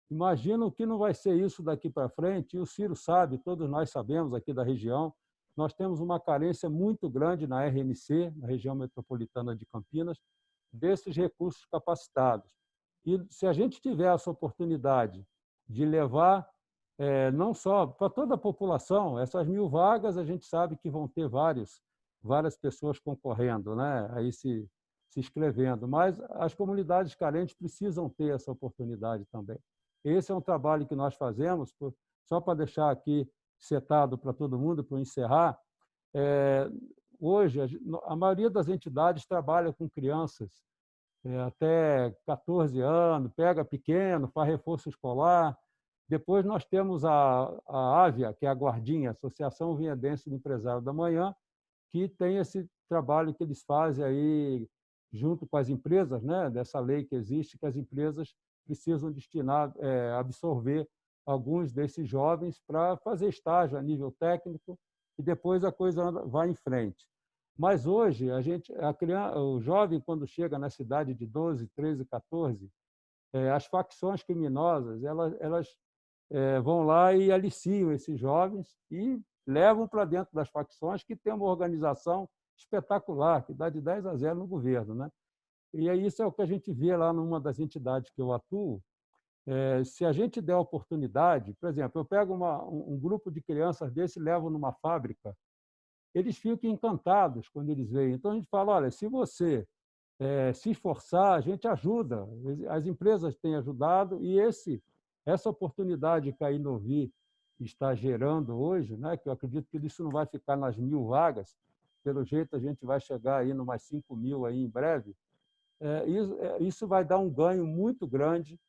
Speaker 5: imagina o que não vai ser isso daqui para frente, e o Ciro sabe, todos nós sabemos aqui da região, nós temos uma carência muito grande na RMC, na região metropolitana de Campinas, desses recursos capacitados. E se a gente tiver essa oportunidade de levar, não só para toda a população, essas 1.000 vagas, a gente sabe que vão ter várias pessoas concorrendo, né? Aí se inscrevendo, mas as comunidades carentes precisam ter essa oportunidade também. Esse é um trabalho que nós fazemos, só para deixar aqui setado para todo mundo, para encerrar. Hoje, a maioria das entidades trabalha com crianças até 14 anos, pega pequeno, faz reforço escolar. Depois nós temos a Ávia, que é a Guardinha, Associação Vinhedense do Empresário da Manhã, que tem esse trabalho que eles fazem aí junto com as empresas, né, dessa lei que existe, que as empresas precisam destinar, absorver alguns desses jovens para fazer estágio a nível técnico e depois a coisa vai em frente. Mas hoje, o jovem, quando chega na cidade de 12, 13, 14, as facções criminosas elas vão lá e aliciam esses jovens e levam para dentro das facções, que tem uma organização espetacular, que dá de 10-0 no governo, né? E isso é o que a gente vê lá numa das entidades que eu atuo. Se a gente der oportunidade, por exemplo, eu pego um grupo de crianças desse e levo numa fábrica, eles ficam encantados quando eles veem. Então, a gente fala, olha, se você se esforçar, a gente ajuda. As empresas têm ajudado e essa oportunidade que a Inovi está gerando hoje, né, que eu acredito que isso não vai ficar nas 1.000 vagas, pelo jeito a gente vai chegar aí em umas 5.000 aí em breve, isso vai dar um ganho muito grande,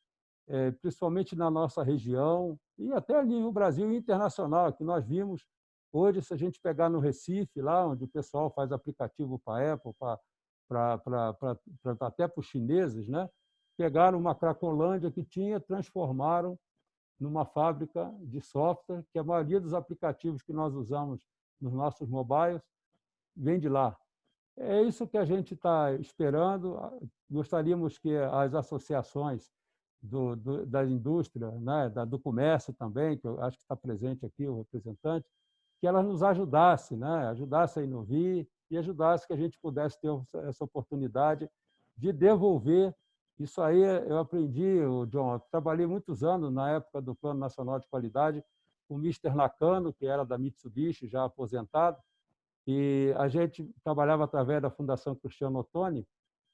Speaker 5: principalmente na nossa região e até a nível Brasil e internacional, que nós vimos Hoje, se a gente pegar no Recife, lá onde o pessoal faz aplicativo para a Apple, até para os chineses, né? Pegaram uma Cracolândia que tinha, transformaram numa fábrica de software, que a maioria dos aplicativos que nós usamos nos nossos mobiles vem de lá. É isso que a gente está esperando. Gostaríamos que as associações da indústria, né, do comércio também, que eu acho que está presente aqui o representante, que elas nos ajudassem, né, ajudassem a inovar e ajudassem que a gente pudesse ter essa oportunidade de devolver. Isso aí eu aprendi, John, eu trabalhei muitos anos na época do Plano Nacional de Qualidade, com o Mister Nakano, que era da Mitsubishi, já aposentado, e a gente trabalhava através da Fundação Cristiano Ottoni,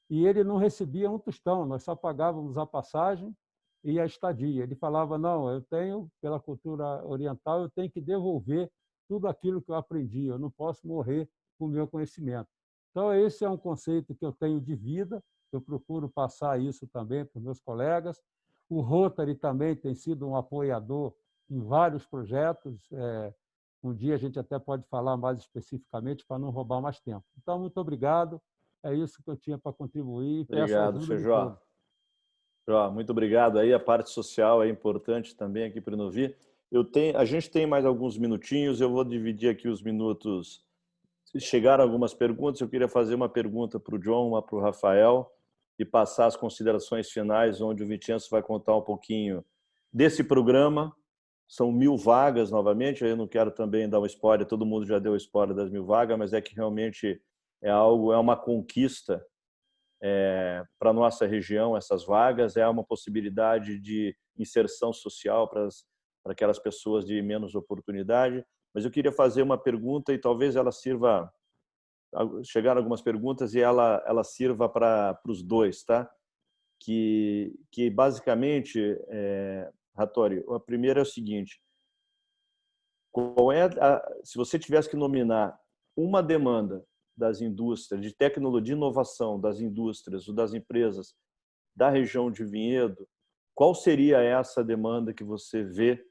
Speaker 5: e ele não recebia um tostão, nós só pagávamos a passagem e a estadia. Ele falava, não, eu tenho, pela cultura oriental, eu tenho que devolver tudo aquilo que eu aprendi, eu não posso morrer com o meu conhecimento. Então, esse é um conceito que eu tenho de vida, eu procuro passar isso também para os meus colegas. O Rotary também tem sido um apoiador em vários projetos. Um dia a gente até pode falar mais especificamente para não roubar mais tempo. Então, muito obrigado. É isso que eu tinha para contribuir.
Speaker 1: Obrigado, Feijó. Muito obrigado. Aí a parte social é importante também aqui para o Inovi. A gente tem mais alguns minutinhos, eu vou dividir aqui os minutos. Se chegaram algumas perguntas, eu queria fazer uma pergunta para o John, uma para o Rafael, e passar as considerações finais, onde o Vicenço vai contar um pouquinho desse programa. São 1000 vagas, novamente, eu não quero também dar um spoiler, todo mundo já deu spoiler das 1000 vagas, mas é que realmente é uma conquista para a nossa região, essas vagas, é uma possibilidade de inserção social para aquelas pessoas de menos oportunidade. Mas eu queria fazer uma pergunta e talvez ela sirva, chegaram algumas perguntas e ela sirva para os dois, tá? Que basicamente, Hattori, a primeira é o seguinte: se você tivesse que nominar uma demanda das indústrias, de tecnologia, de inovação das indústrias ou das empresas da região de Vinhedo, qual seria essa demanda que você vê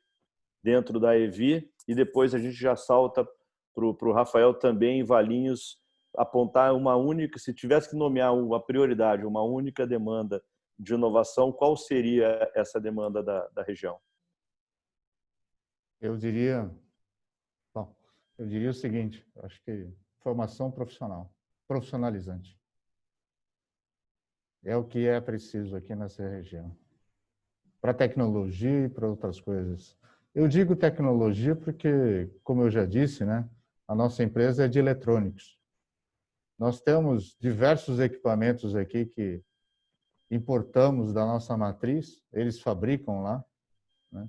Speaker 1: dentro da EVI? E depois a gente já salta para o Rafael também, em Valinhos, apontar uma única, se tivesse que nomear uma prioridade, uma única demanda de inovação, qual seria essa demanda da região?
Speaker 3: Eu diria o seguinte, acho que formação profissional, profissionalizante. É o que é preciso aqui nessa região. Para tecnologia e para outras coisas. Eu digo tecnologia porque, como eu já disse, né, a nossa empresa é de eletrônicos. Nós temos diversos equipamentos aqui que importamos da nossa matriz, eles fabricam lá, né,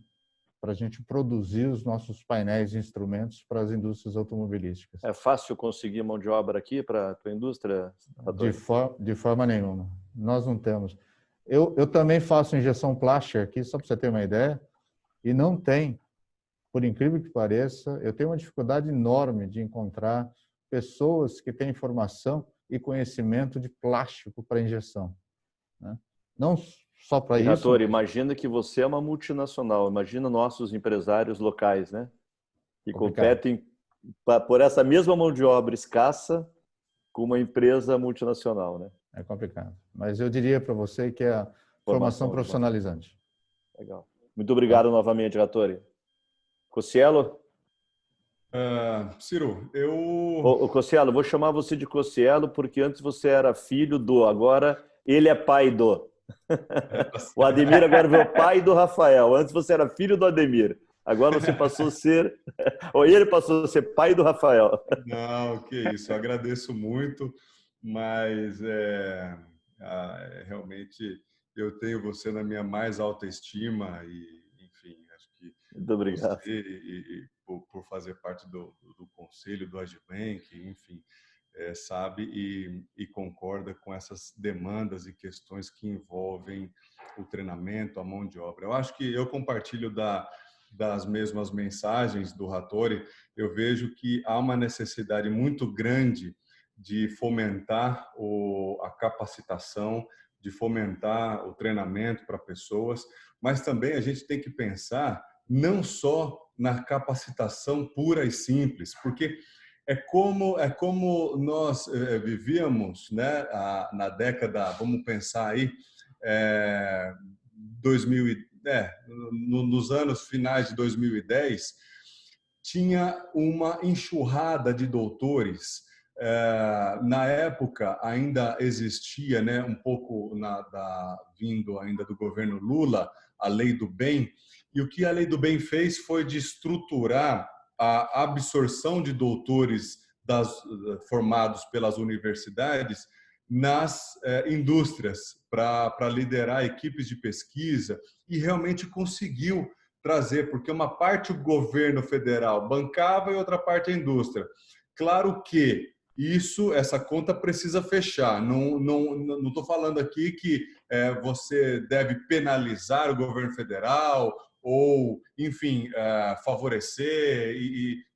Speaker 3: para a gente produzir os nossos painéis e instrumentos para as indústrias automobilísticas.
Speaker 1: É fácil conseguir mão de obra aqui para a tua indústria?
Speaker 3: De forma nenhuma. Nós não temos. Eu também faço injeção plástica aqui, só para você ter uma ideia, e não tem, por incrível que pareça, eu tenho uma dificuldade enorme de encontrar pessoas que têm formação e conhecimento de plástico para injeção, né? Não só para isso.
Speaker 1: Hattori, imagina que você é uma multinacional, imagina nossos empresários locais, né? Que competem por essa mesma mão de obra escassa com uma empresa multinacional, né?
Speaker 3: É complicado. Mas eu diria para você que é a formação profissionalizante.
Speaker 1: Legal. Muito obrigado novamente, Hattori. Cossielo?
Speaker 4: Ciro,
Speaker 1: Cossielo, vou chamar você de Cossielo porque antes você era filho do, agora ele é pai do. O Ademir agora é o pai do Rafael. Antes você era filho do Ademir. Agora você passou a ser... Ou ele passou a ser pai do Rafael.
Speaker 4: Não, que isso. Eu agradeço muito, mas realmente eu tenho você na minha mais alta estima e, enfim, acho que
Speaker 1: muito obrigado.
Speaker 4: você e por fazer parte do conselho do Agibank, enfim, sabe e concorda com essas demandas e questões que envolvem o treinamento, a mão de obra. Eu acho que eu compartilho das mesmas mensagens do Hattori. Eu vejo que há uma necessidade muito grande de fomentar a capacitação, de fomentar o treinamento para pessoas, mas também a gente tem que pensar não só na capacitação pura e simples, porque é como nós vivíamos, né, na década, vamos pensar aí, 2000, nos anos finais de 2010, tinha uma enxurrada de doutores. Na época ainda existia, né, um pouco vindo ainda do governo Lula, a Lei do Bem, e o que a Lei do Bem fez foi de estruturar a absorção de doutores formados pelas universidades nas indústrias para liderar equipes de pesquisa, e realmente conseguiu trazer, porque uma parte o governo federal bancava e outra parte a indústria. Claro que essa conta precisa fechar. Não estou falando aqui que você deve penalizar o governo federal ou, enfim, favorecer.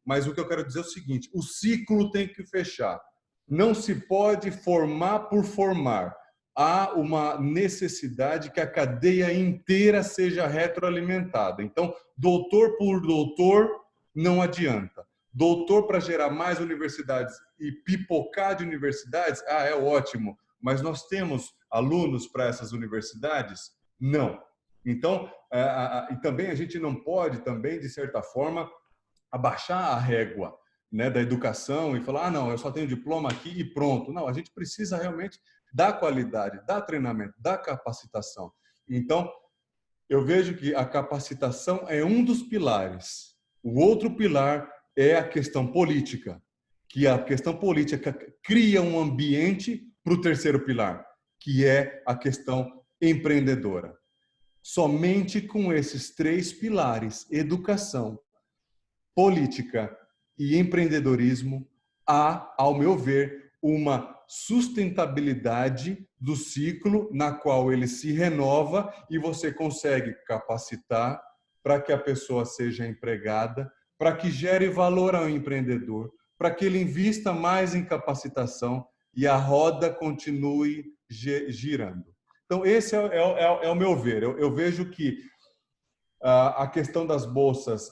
Speaker 4: Mas o que eu quero dizer é o seguinte: o ciclo tem que fechar. Não se pode formar por formar. Há uma necessidade que a cadeia inteira seja retroalimentada. Então, doutor por doutor não adianta. Doutor para gerar mais universidades e pipocar de universidades, é ótimo. Mas nós temos alunos para essas universidades? Não. Então, e também a gente não pode, também, de certa forma, abaixar a régua, né, da educação e falar, não, eu só tenho diploma aqui e pronto. Não, a gente precisa realmente da qualidade, da treinamento, da capacitação. Então, eu vejo que a capacitação é um dos pilares. O outro pilar é a questão política, que a questão política cria um ambiente para o terceiro pilar, que é a questão empreendedora. Somente com esses três pilares, educação, política e empreendedorismo, há, ao meu ver, uma sustentabilidade do ciclo na qual ele se renova e você consegue capacitar para que a pessoa seja empregada, para que gere valor ao empreendedor, para que ele invista mais em capacitação e a roda continue girando. Então, esse é o meu ver. Eu vejo que a questão das bolsas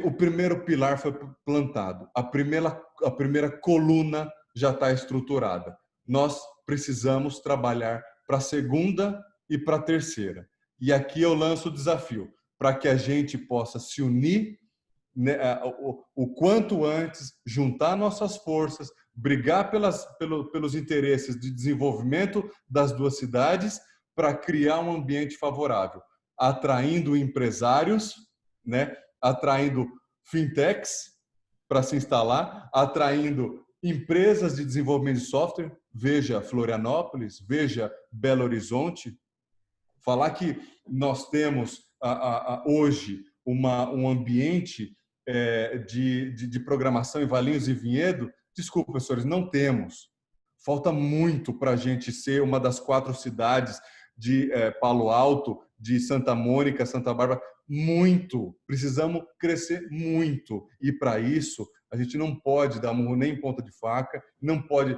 Speaker 4: o primeiro pilar foi plantado, a primeira coluna já está estruturada. Nós precisamos trabalhar para a segunda e para a terceira. E aqui eu lanço o desafio para que a gente possa se unir, né, o quanto antes, juntar nossas forças, brigar pelos interesses de desenvolvimento das duas cidades para criar um ambiente favorável, atraindo empresários, né, atraindo fintechs para se instalar, atraindo empresas de desenvolvimento de software, veja Florianópolis, veja Belo Horizonte. Falar que nós temos hoje um ambiente de programação em Valinhos e Vinhedo, desculpa, professores, não temos. Falta muito para a gente ser uma das 4 cidades de Palo Alto, de Santa Mônica, Santa Bárbara. Muito. Precisamos crescer muito. E, para isso, a gente não pode dar murro nem em ponta de faca, não pode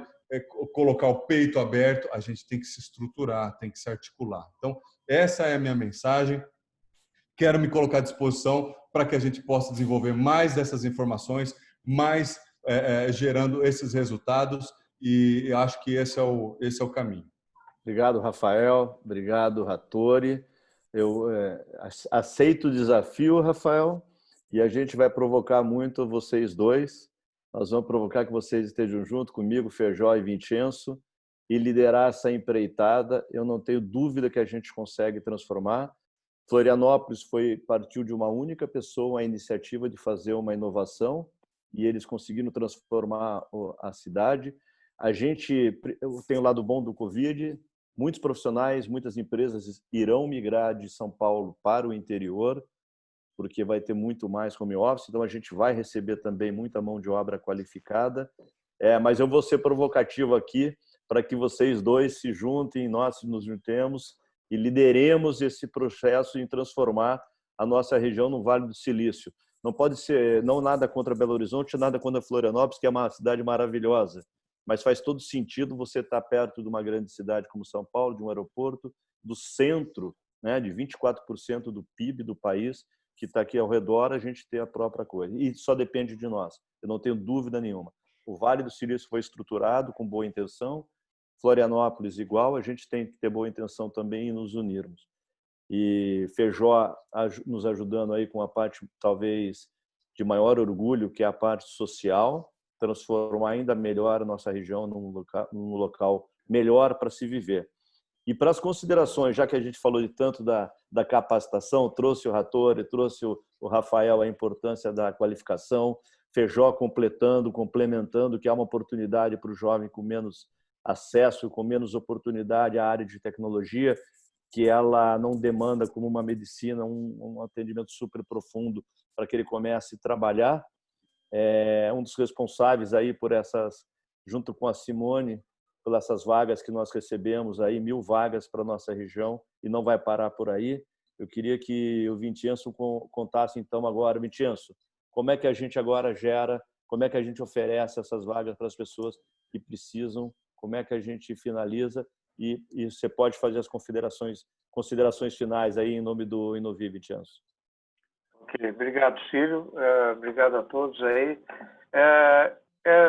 Speaker 4: colocar o peito aberto, a gente tem que se estruturar, tem que se articular. Então, essa é a minha mensagem. Quero me colocar à disposição para que a gente possa desenvolver mais dessas informações, mais gerando esses resultados, e acho que esse é o caminho.
Speaker 1: Obrigado, Rafael. Obrigado, Hattori. Eu aceito o desafio, Rafael, e a gente vai provocar muito vocês dois. Nós vamos provocar que vocês estejam junto comigo, Feijó e Vincenzo, e liderar essa empreitada. Eu não tenho dúvida que a gente consegue transformar. Florianópolis partiu de uma única pessoa a iniciativa de fazer uma inovação e eles conseguiram transformar a cidade. Eu tenho o lado bom do Covid. Muitos profissionais, muitas empresas irão migrar de São Paulo para o interior, porque vai ter muito mais home office, então a gente vai receber também muita mão de obra qualificada. Mas eu vou ser provocativo aqui para que vocês dois se juntem, nós nos juntemos e lideremos esse processo em transformar a nossa região no Vale do Silício. Não pode ser, não nada contra Belo Horizonte, nada contra Florianópolis, que é uma cidade maravilhosa, mas faz todo sentido você estar perto de uma grande cidade como São Paulo, de um aeroporto, do centro, né, de 24% do PIB do país, que está aqui ao redor, a gente ter a própria coisa. E só depende de nós, eu não tenho dúvida nenhuma. O Vale do Silício foi estruturado com boa intenção, Florianópolis igual, a gente tem que ter boa intenção também e nos unirmos. E Feijó nos ajudando aí com a parte, talvez, de maior orgulho, que é a parte social, transformar ainda melhor a nossa região num local melhor para se viver. E para as considerações, já que a gente falou de tanto da capacitação, trouxe o Rattori, trouxe o Rafael, a importância da qualificação, Feijó complementando, que há uma oportunidade para o jovem com menos acesso, com menos oportunidade à área de tecnologia, que ela não demanda como uma medicina um atendimento super profundo para que ele comece a trabalhar. É um dos responsáveis aí por essas, junto com a Simone, por essas vagas que nós recebemos aí, 1000 vagas para a nossa região, e não vai parar por aí. Eu queria que o Vincenzo contasse então agora, Vincenzo, como é que a gente agora gera, como é que a gente oferece essas vagas para as pessoas que precisam, como é que a gente finaliza, e você pode fazer as considerações finais aí em nome do Inovi, Vincenzo.
Speaker 2: Ok, obrigado, Círio. Obrigado a todos aí.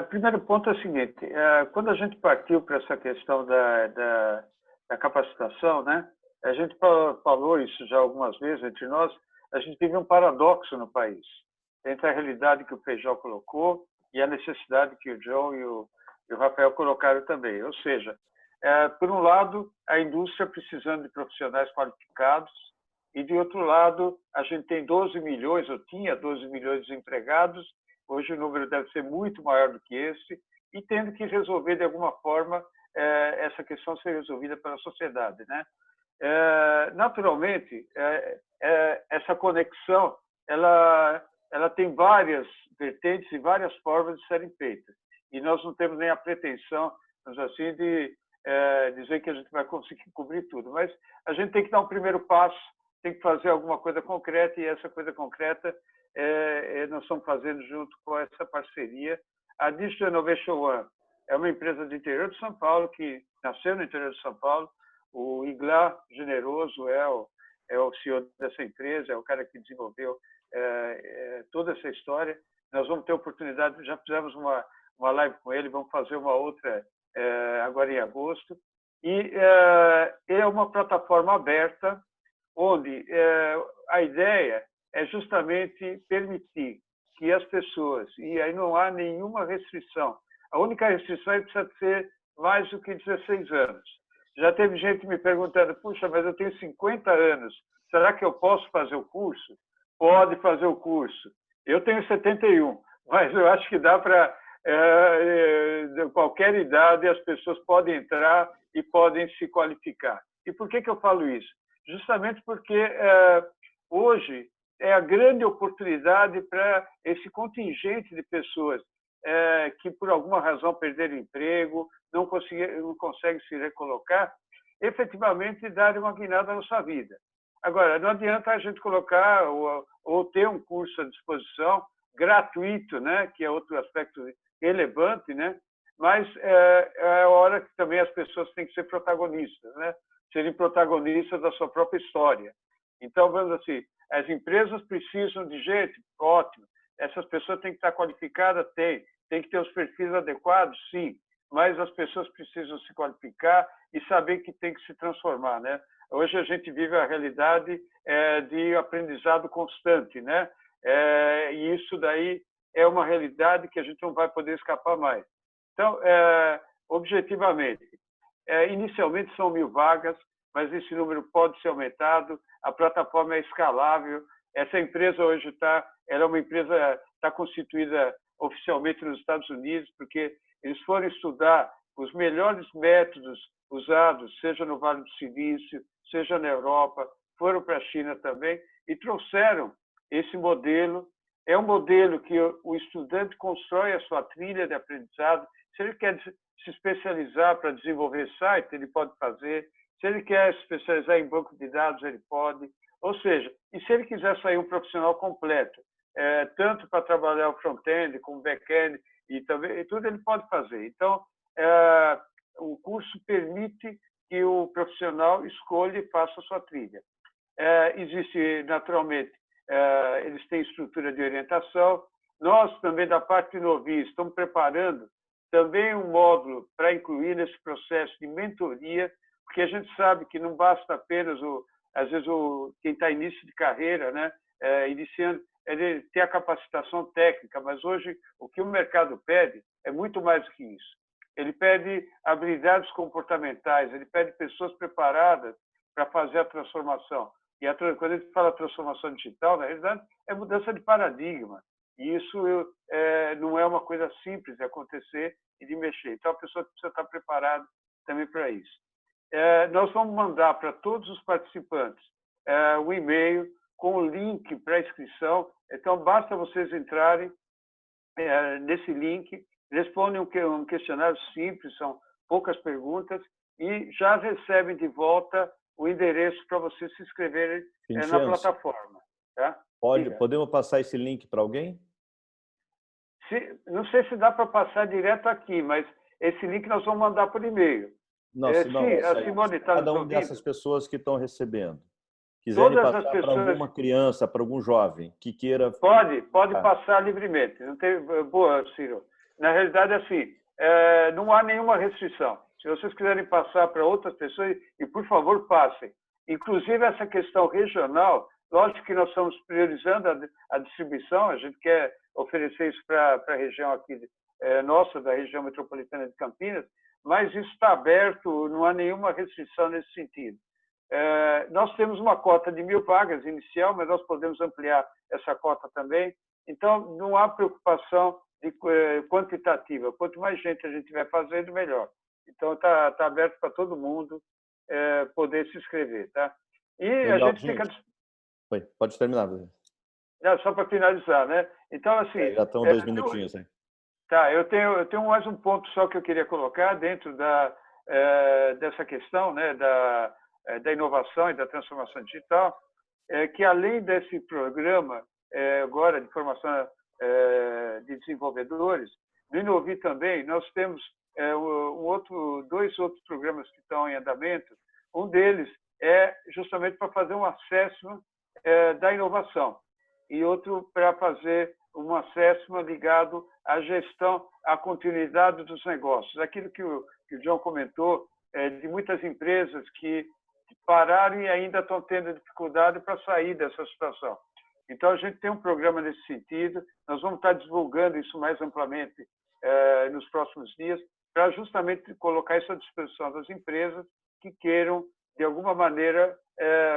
Speaker 2: Primeiro ponto é o seguinte, quando a gente partiu para essa questão da capacitação, né, a gente falou isso já algumas vezes entre nós, a gente vive um paradoxo no país, entre a realidade que o Feijó colocou e a necessidade que o João e o Rafael colocaram também. Ou seja, por um lado, a indústria precisando de profissionais qualificados, e, de outro lado, a gente tem 12 milhões, ou tinha 12 milhões de desempregados, hoje o número deve ser muito maior do que esse, e tendo que resolver, de alguma forma, essa questão ser resolvida pela sociedade, né? Naturalmente, essa conexão, ela tem várias vertentes e várias formas de serem feitas. E nós não temos nem a pretensão, assim, de dizer que a gente vai conseguir cobrir tudo. Mas a gente tem que dar um primeiro passo, tem que fazer alguma coisa concreta, e essa coisa concreta nós estamos fazendo junto com essa parceria. A Digital Innovation One é uma empresa do interior de São Paulo, que nasceu no interior de São Paulo. O Iglar Generoso é o CEO dessa empresa, é o cara que desenvolveu toda essa história. Nós vamos ter oportunidade, já fizemos uma live com ele, vamos fazer uma outra agora em agosto. E é uma plataforma aberta, onde a ideia é justamente permitir que as pessoas, e aí não há nenhuma restrição, a única restrição é que precisa ser mais do que 16 anos. Já teve gente me perguntando, puxa, mas eu tenho 50 anos, será que eu posso fazer o curso? Pode fazer o curso. Eu tenho 71, mas eu acho que dá para de qualquer idade as pessoas podem entrar e podem se qualificar. E por que eu falo isso? Justamente porque hoje é a grande oportunidade para esse contingente de pessoas que, por alguma razão, perderam emprego, não conseguem se recolocar, efetivamente dar uma guinada na sua vida. Agora, não adianta a gente colocar ou ter um curso à disposição gratuito, né, que é outro aspecto relevante, né, mas é a hora que também as pessoas têm que ser protagonistas, né, serem protagonistas da sua própria história. Então, vamos assim, as empresas precisam de gente, ótimo, essas pessoas têm que estar qualificadas, tem que ter os perfis adequados, sim, mas as pessoas precisam se qualificar e saber que tem que se transformar, né? Hoje a gente vive a realidade de aprendizado constante, né? E isso daí é uma realidade que a gente não vai poder escapar mais. Então, objetivamente, inicialmente são 1000 vagas, mas esse número pode ser aumentado, a plataforma é escalável, essa empresa hoje ela é uma empresa, está constituída oficialmente nos Estados Unidos, porque eles foram estudar os melhores métodos usados, seja no Vale do Silício, seja na Europa, foram para a China também, e trouxeram esse modelo. É um modelo que o estudante constrói a sua trilha de aprendizado. Se ele quer se especializar para desenvolver site, ele pode fazer. Se ele quer se especializar em banco de dados, ele pode. Ou seja, e se ele quiser sair um profissional completo, tanto para trabalhar o front-end como back-end, e tudo ele pode fazer. Então, o curso permite que o profissional escolha e faça a sua trilha. Existe, naturalmente, eles têm estrutura de orientação. Nós, também, da parte do Novi, estamos preparando também um módulo para incluir nesse processo de mentoria, porque a gente sabe que não basta apenas, às vezes, quem está início de carreira, né, iniciando, ele ter a capacitação técnica, mas hoje o que o mercado pede é muito mais do que isso. Ele pede habilidades comportamentais, ele pede pessoas preparadas para fazer a transformação. E quando a gente fala transformação digital, na realidade, é mudança de paradigma. E isso não é uma coisa simples de acontecer e de mexer. Então, a pessoa precisa estar preparada também para isso. Nós vamos mandar para todos os participantes um e-mail com o link para a inscrição. Então, basta vocês entrarem nesse link, respondem um questionário simples, são poucas perguntas, e já recebem de volta o endereço para vocês se inscreverem na plataforma. Tá?
Speaker 1: Podemos passar esse link para alguém?
Speaker 2: Não sei se dá para passar direto aqui, mas esse link nós vamos mandar por e-mail.
Speaker 1: A Simone está cada uma dessas pessoas que estão recebendo. Quiserem passar para alguma criança, para algum jovem que queira...
Speaker 2: Pode passar livremente. Não tem... Boa, Ciro. Na realidade, assim, não há nenhuma restrição. Se vocês quiserem passar para outras pessoas, e por favor, passem. Inclusive, essa questão regional, lógico que nós estamos priorizando a distribuição, a gente quer oferecer isso para a região aqui nossa, da região metropolitana de Campinas, mas isso está aberto, não há nenhuma restrição nesse sentido. Nós temos uma cota de 1.000 vagas inicial, mas nós podemos ampliar essa cota também. Então, não há preocupação quantitativa. Quanto mais gente a gente tiver fazendo, melhor. Então, está aberto para todo mundo poder se inscrever. Tá? E legal, a gente fica...
Speaker 1: Pode terminar.
Speaker 2: Só para finalizar, né? Então, assim...
Speaker 1: já estão 2 minutinhos. Hein?
Speaker 2: Tá, eu tenho mais um ponto só que eu queria colocar dentro dessa questão, né, da inovação e da transformação digital, que além desse programa agora de formação de desenvolvedores, no Inovi também nós temos dois outros programas que estão em andamento. Um deles é justamente para fazer um assessment da inovação e outro para fazer um assessment ligado à gestão, à continuidade dos negócios. Aquilo que o John comentou, de muitas empresas que pararam e ainda estão tendo dificuldade para sair dessa situação. Então, a gente tem um programa nesse sentido, nós vamos estar divulgando isso mais amplamente nos próximos dias, para justamente colocar isso à disposição das empresas que queiram, de alguma maneira,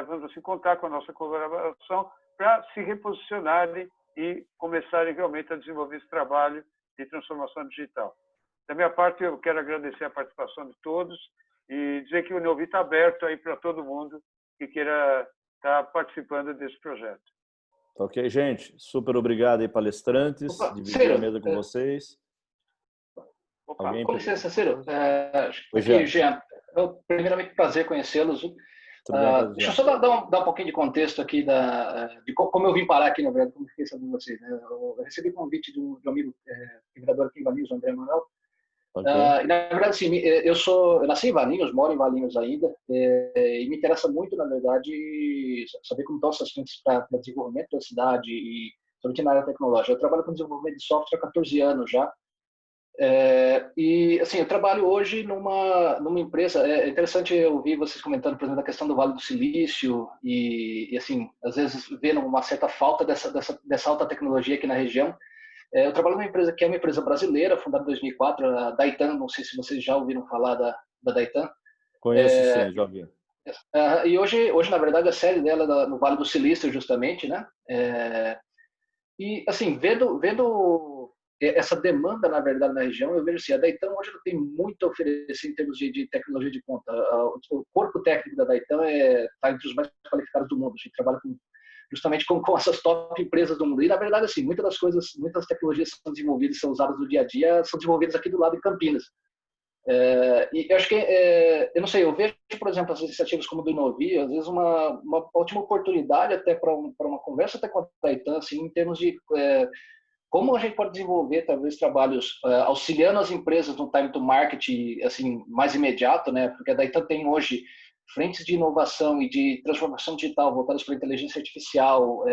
Speaker 2: vamos assim, contar com a nossa colaboração para se reposicionarem e começarem realmente a desenvolver esse trabalho de transformação digital. Da minha parte, eu quero agradecer a participação de todos e dizer que o Inovi está aberto aí para todo mundo que queira estar participando desse projeto.
Speaker 1: Ok, gente. Super obrigado aí, palestrantes. Dividir a mesa com vocês.
Speaker 6: Com licença, Ciro. Jean, primeiramente, prazer conhecê-los. Deixa eu só dar um pouquinho de contexto aqui de como eu vim parar aqui, na verdade, como fiquei sabendo vocês. Né? Eu recebi um convite de um amigo vereador aqui em Valinhos, o André Manuel. Okay. E, na verdade, assim, eu nasci em Valinhos, moro em Valinhos ainda, e me interessa muito, na verdade, saber como estão essas frentes para desenvolvimento da cidade e, sobretudo, na área tecnológica. Eu trabalho com desenvolvimento de software há 14 anos já. E assim, eu trabalho hoje numa empresa. É interessante ouvir vocês comentando, por exemplo, a questão do Vale do Silício e assim, às vezes vendo uma certa falta dessa alta tecnologia aqui na região. Eu trabalho numa empresa que é uma empresa brasileira, fundada em 2004, a Daitan. Não sei se vocês já ouviram falar da Daitan.
Speaker 1: Conheço, sim, já ouvi.
Speaker 6: E hoje, na verdade, a sede dela é no Vale do Silício, justamente, né? E assim, vendo essa demanda, na verdade, na região, eu vejo assim, a Daitan hoje ela tem muito a oferecer em termos de tecnologia de ponta. O corpo técnico da Daitan está entre os mais qualificados do mundo. A gente trabalha justamente com essas top empresas do mundo. E, na verdade, assim, muitas tecnologias são desenvolvidas, são usadas no dia a dia, são desenvolvidas aqui do lado de Campinas. E eu acho que, eu não sei, eu vejo, por exemplo, as iniciativas como do Inovi, às vezes uma ótima oportunidade até para uma conversa até com a Daitan, assim, em termos de como a gente pode desenvolver, talvez, trabalhos auxiliando as empresas no time to market, assim, mais imediato, né? Porque a Daitan tem hoje frentes de inovação e de transformação digital voltadas para a inteligência artificial,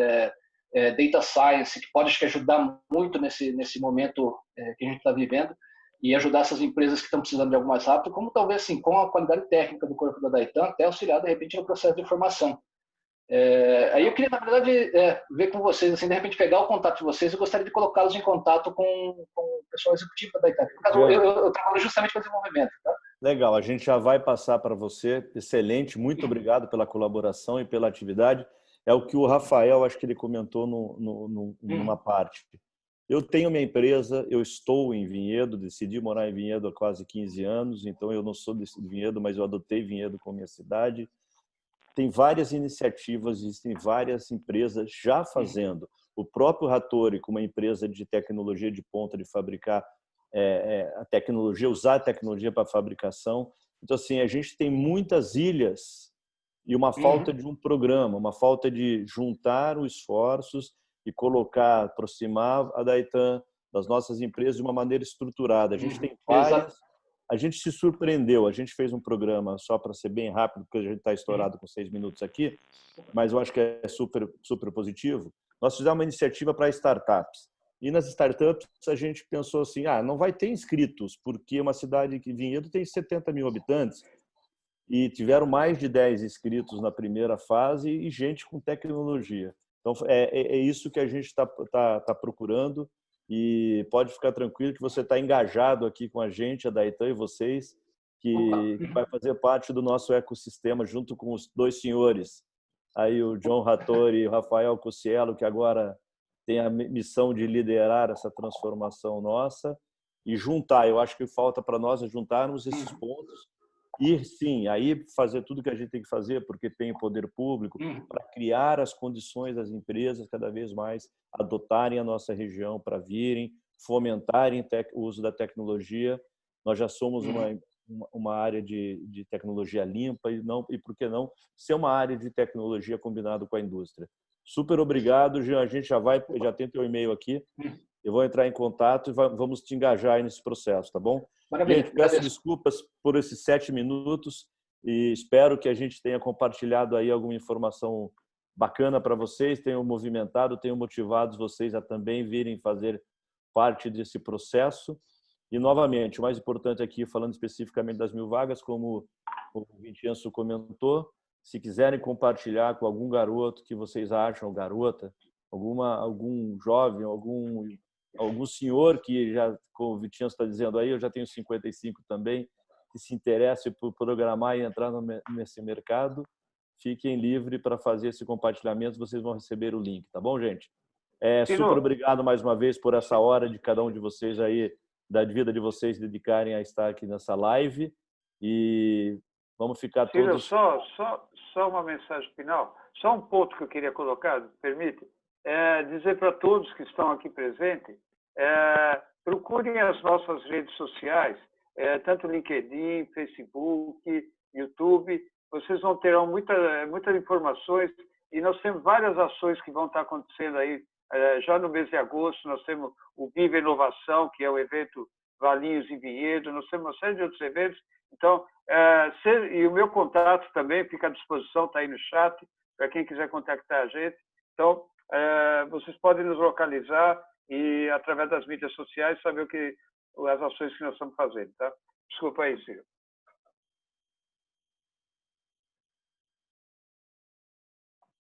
Speaker 6: data science, que pode acho que ajudar muito nesse momento que a gente está vivendo e ajudar essas empresas que estão precisando de algo mais rápido, como talvez assim, com a qualidade técnica do corpo da Daitan, até auxiliar de repente no processo de formação. Aí eu queria, na verdade, ver com vocês, assim, de repente pegar o contato de vocês, eu gostaria de colocá-los em contato com o pessoal executivo da Daitan. No caso, eu trabalho justamente com desenvolvimento. Tá?
Speaker 1: Legal, a gente já vai passar para você. Excelente, muito obrigado pela colaboração e pela atividade. É o que o Rafael, acho que ele comentou numa parte. Eu tenho minha empresa, eu estou em Vinhedo, decidi morar em Vinhedo há quase 15 anos, então eu não sou de Vinhedo, mas eu adotei Vinhedo como minha cidade. Tem várias iniciativas, existem várias empresas já fazendo. O próprio Hattori, como uma empresa de tecnologia de ponta, de fabricar a tecnologia, usar a tecnologia para a fabricação. Então, assim, a gente tem muitas ilhas e uma falta de um programa, uma falta de juntar os esforços e colocar, aproximar a Daitan das nossas empresas de uma maneira estruturada. A gente tem várias... A gente se surpreendeu, a gente fez um programa, só para ser bem rápido, porque a gente está estourado com 6 minutos aqui, mas eu acho que é super positivo. Nós fizemos uma iniciativa para startups. E nas startups a gente pensou assim, não vai ter inscritos, porque uma cidade que Vinhedo tem 70 mil habitantes e tiveram mais de 10 inscritos na primeira fase e gente com tecnologia. Então, é isso que a gente está procurando. E pode ficar tranquilo que você está engajado aqui com a gente, a Daitan e vocês, que vai fazer parte do nosso ecossistema junto com os dois senhores, aí o John Hattori e o Rafael Cuciello, que agora tem a missão de liderar essa transformação nossa e juntar. Eu acho que falta para nós juntarmos esses pontos e, sim, aí fazer tudo que a gente tem que fazer, porque tem o poder público, para criar as condições das empresas cada vez mais adotarem a nossa região para virem, fomentarem o uso da tecnologia. Nós já somos uma área de tecnologia limpa e por que não ser uma área de tecnologia combinado com a indústria. Super obrigado, Jean. A gente já tem teu e-mail aqui. Eu vou entrar em contato e vamos te engajar aí nesse processo, tá bom?
Speaker 6: Maravilha.
Speaker 1: Gente, peço desculpas por esses 7 minutos e espero que a gente tenha compartilhado aí alguma informação bacana para vocês, tenham movimentado, tenham motivado vocês a também virem fazer parte desse processo. E, novamente, o mais importante aqui, falando especificamente das 1000 vagas, como o Vincenzo comentou, se quiserem compartilhar com algum garoto que vocês acham, ou garota, algum jovem, algum senhor que já, como o Vincenzo está dizendo aí, eu já tenho 55 também, que se interesse por programar e entrar nesse mercado, fiquem livres para fazer esse compartilhamento, vocês vão receber o link, tá bom, gente? Super obrigado mais uma vez por essa hora de cada um de vocês aí, da vida de vocês dedicarem a estar aqui nessa live e vamos ficar todos...
Speaker 2: Só uma mensagem final, só um ponto que eu queria colocar, permite? Dizer para todos que estão aqui presentes, procurem as nossas redes sociais, tanto LinkedIn, Facebook, YouTube, vocês vão ter muitas informações e nós temos várias ações que vão estar acontecendo aí. Já no mês de agosto, nós temos o Viva Inovação, que é o evento Valinhos em Vinhedo, nós temos uma série de outros eventos. Então, e o meu contato também fica à disposição, está aí no chat, para quem quiser contactar a gente. Então, vocês podem nos localizar e, através das mídias sociais, saber as ações que nós estamos fazendo. Tá? Desculpa aí, Ciro.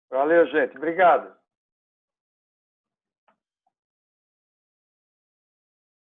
Speaker 2: Valeu, gente. Obrigado.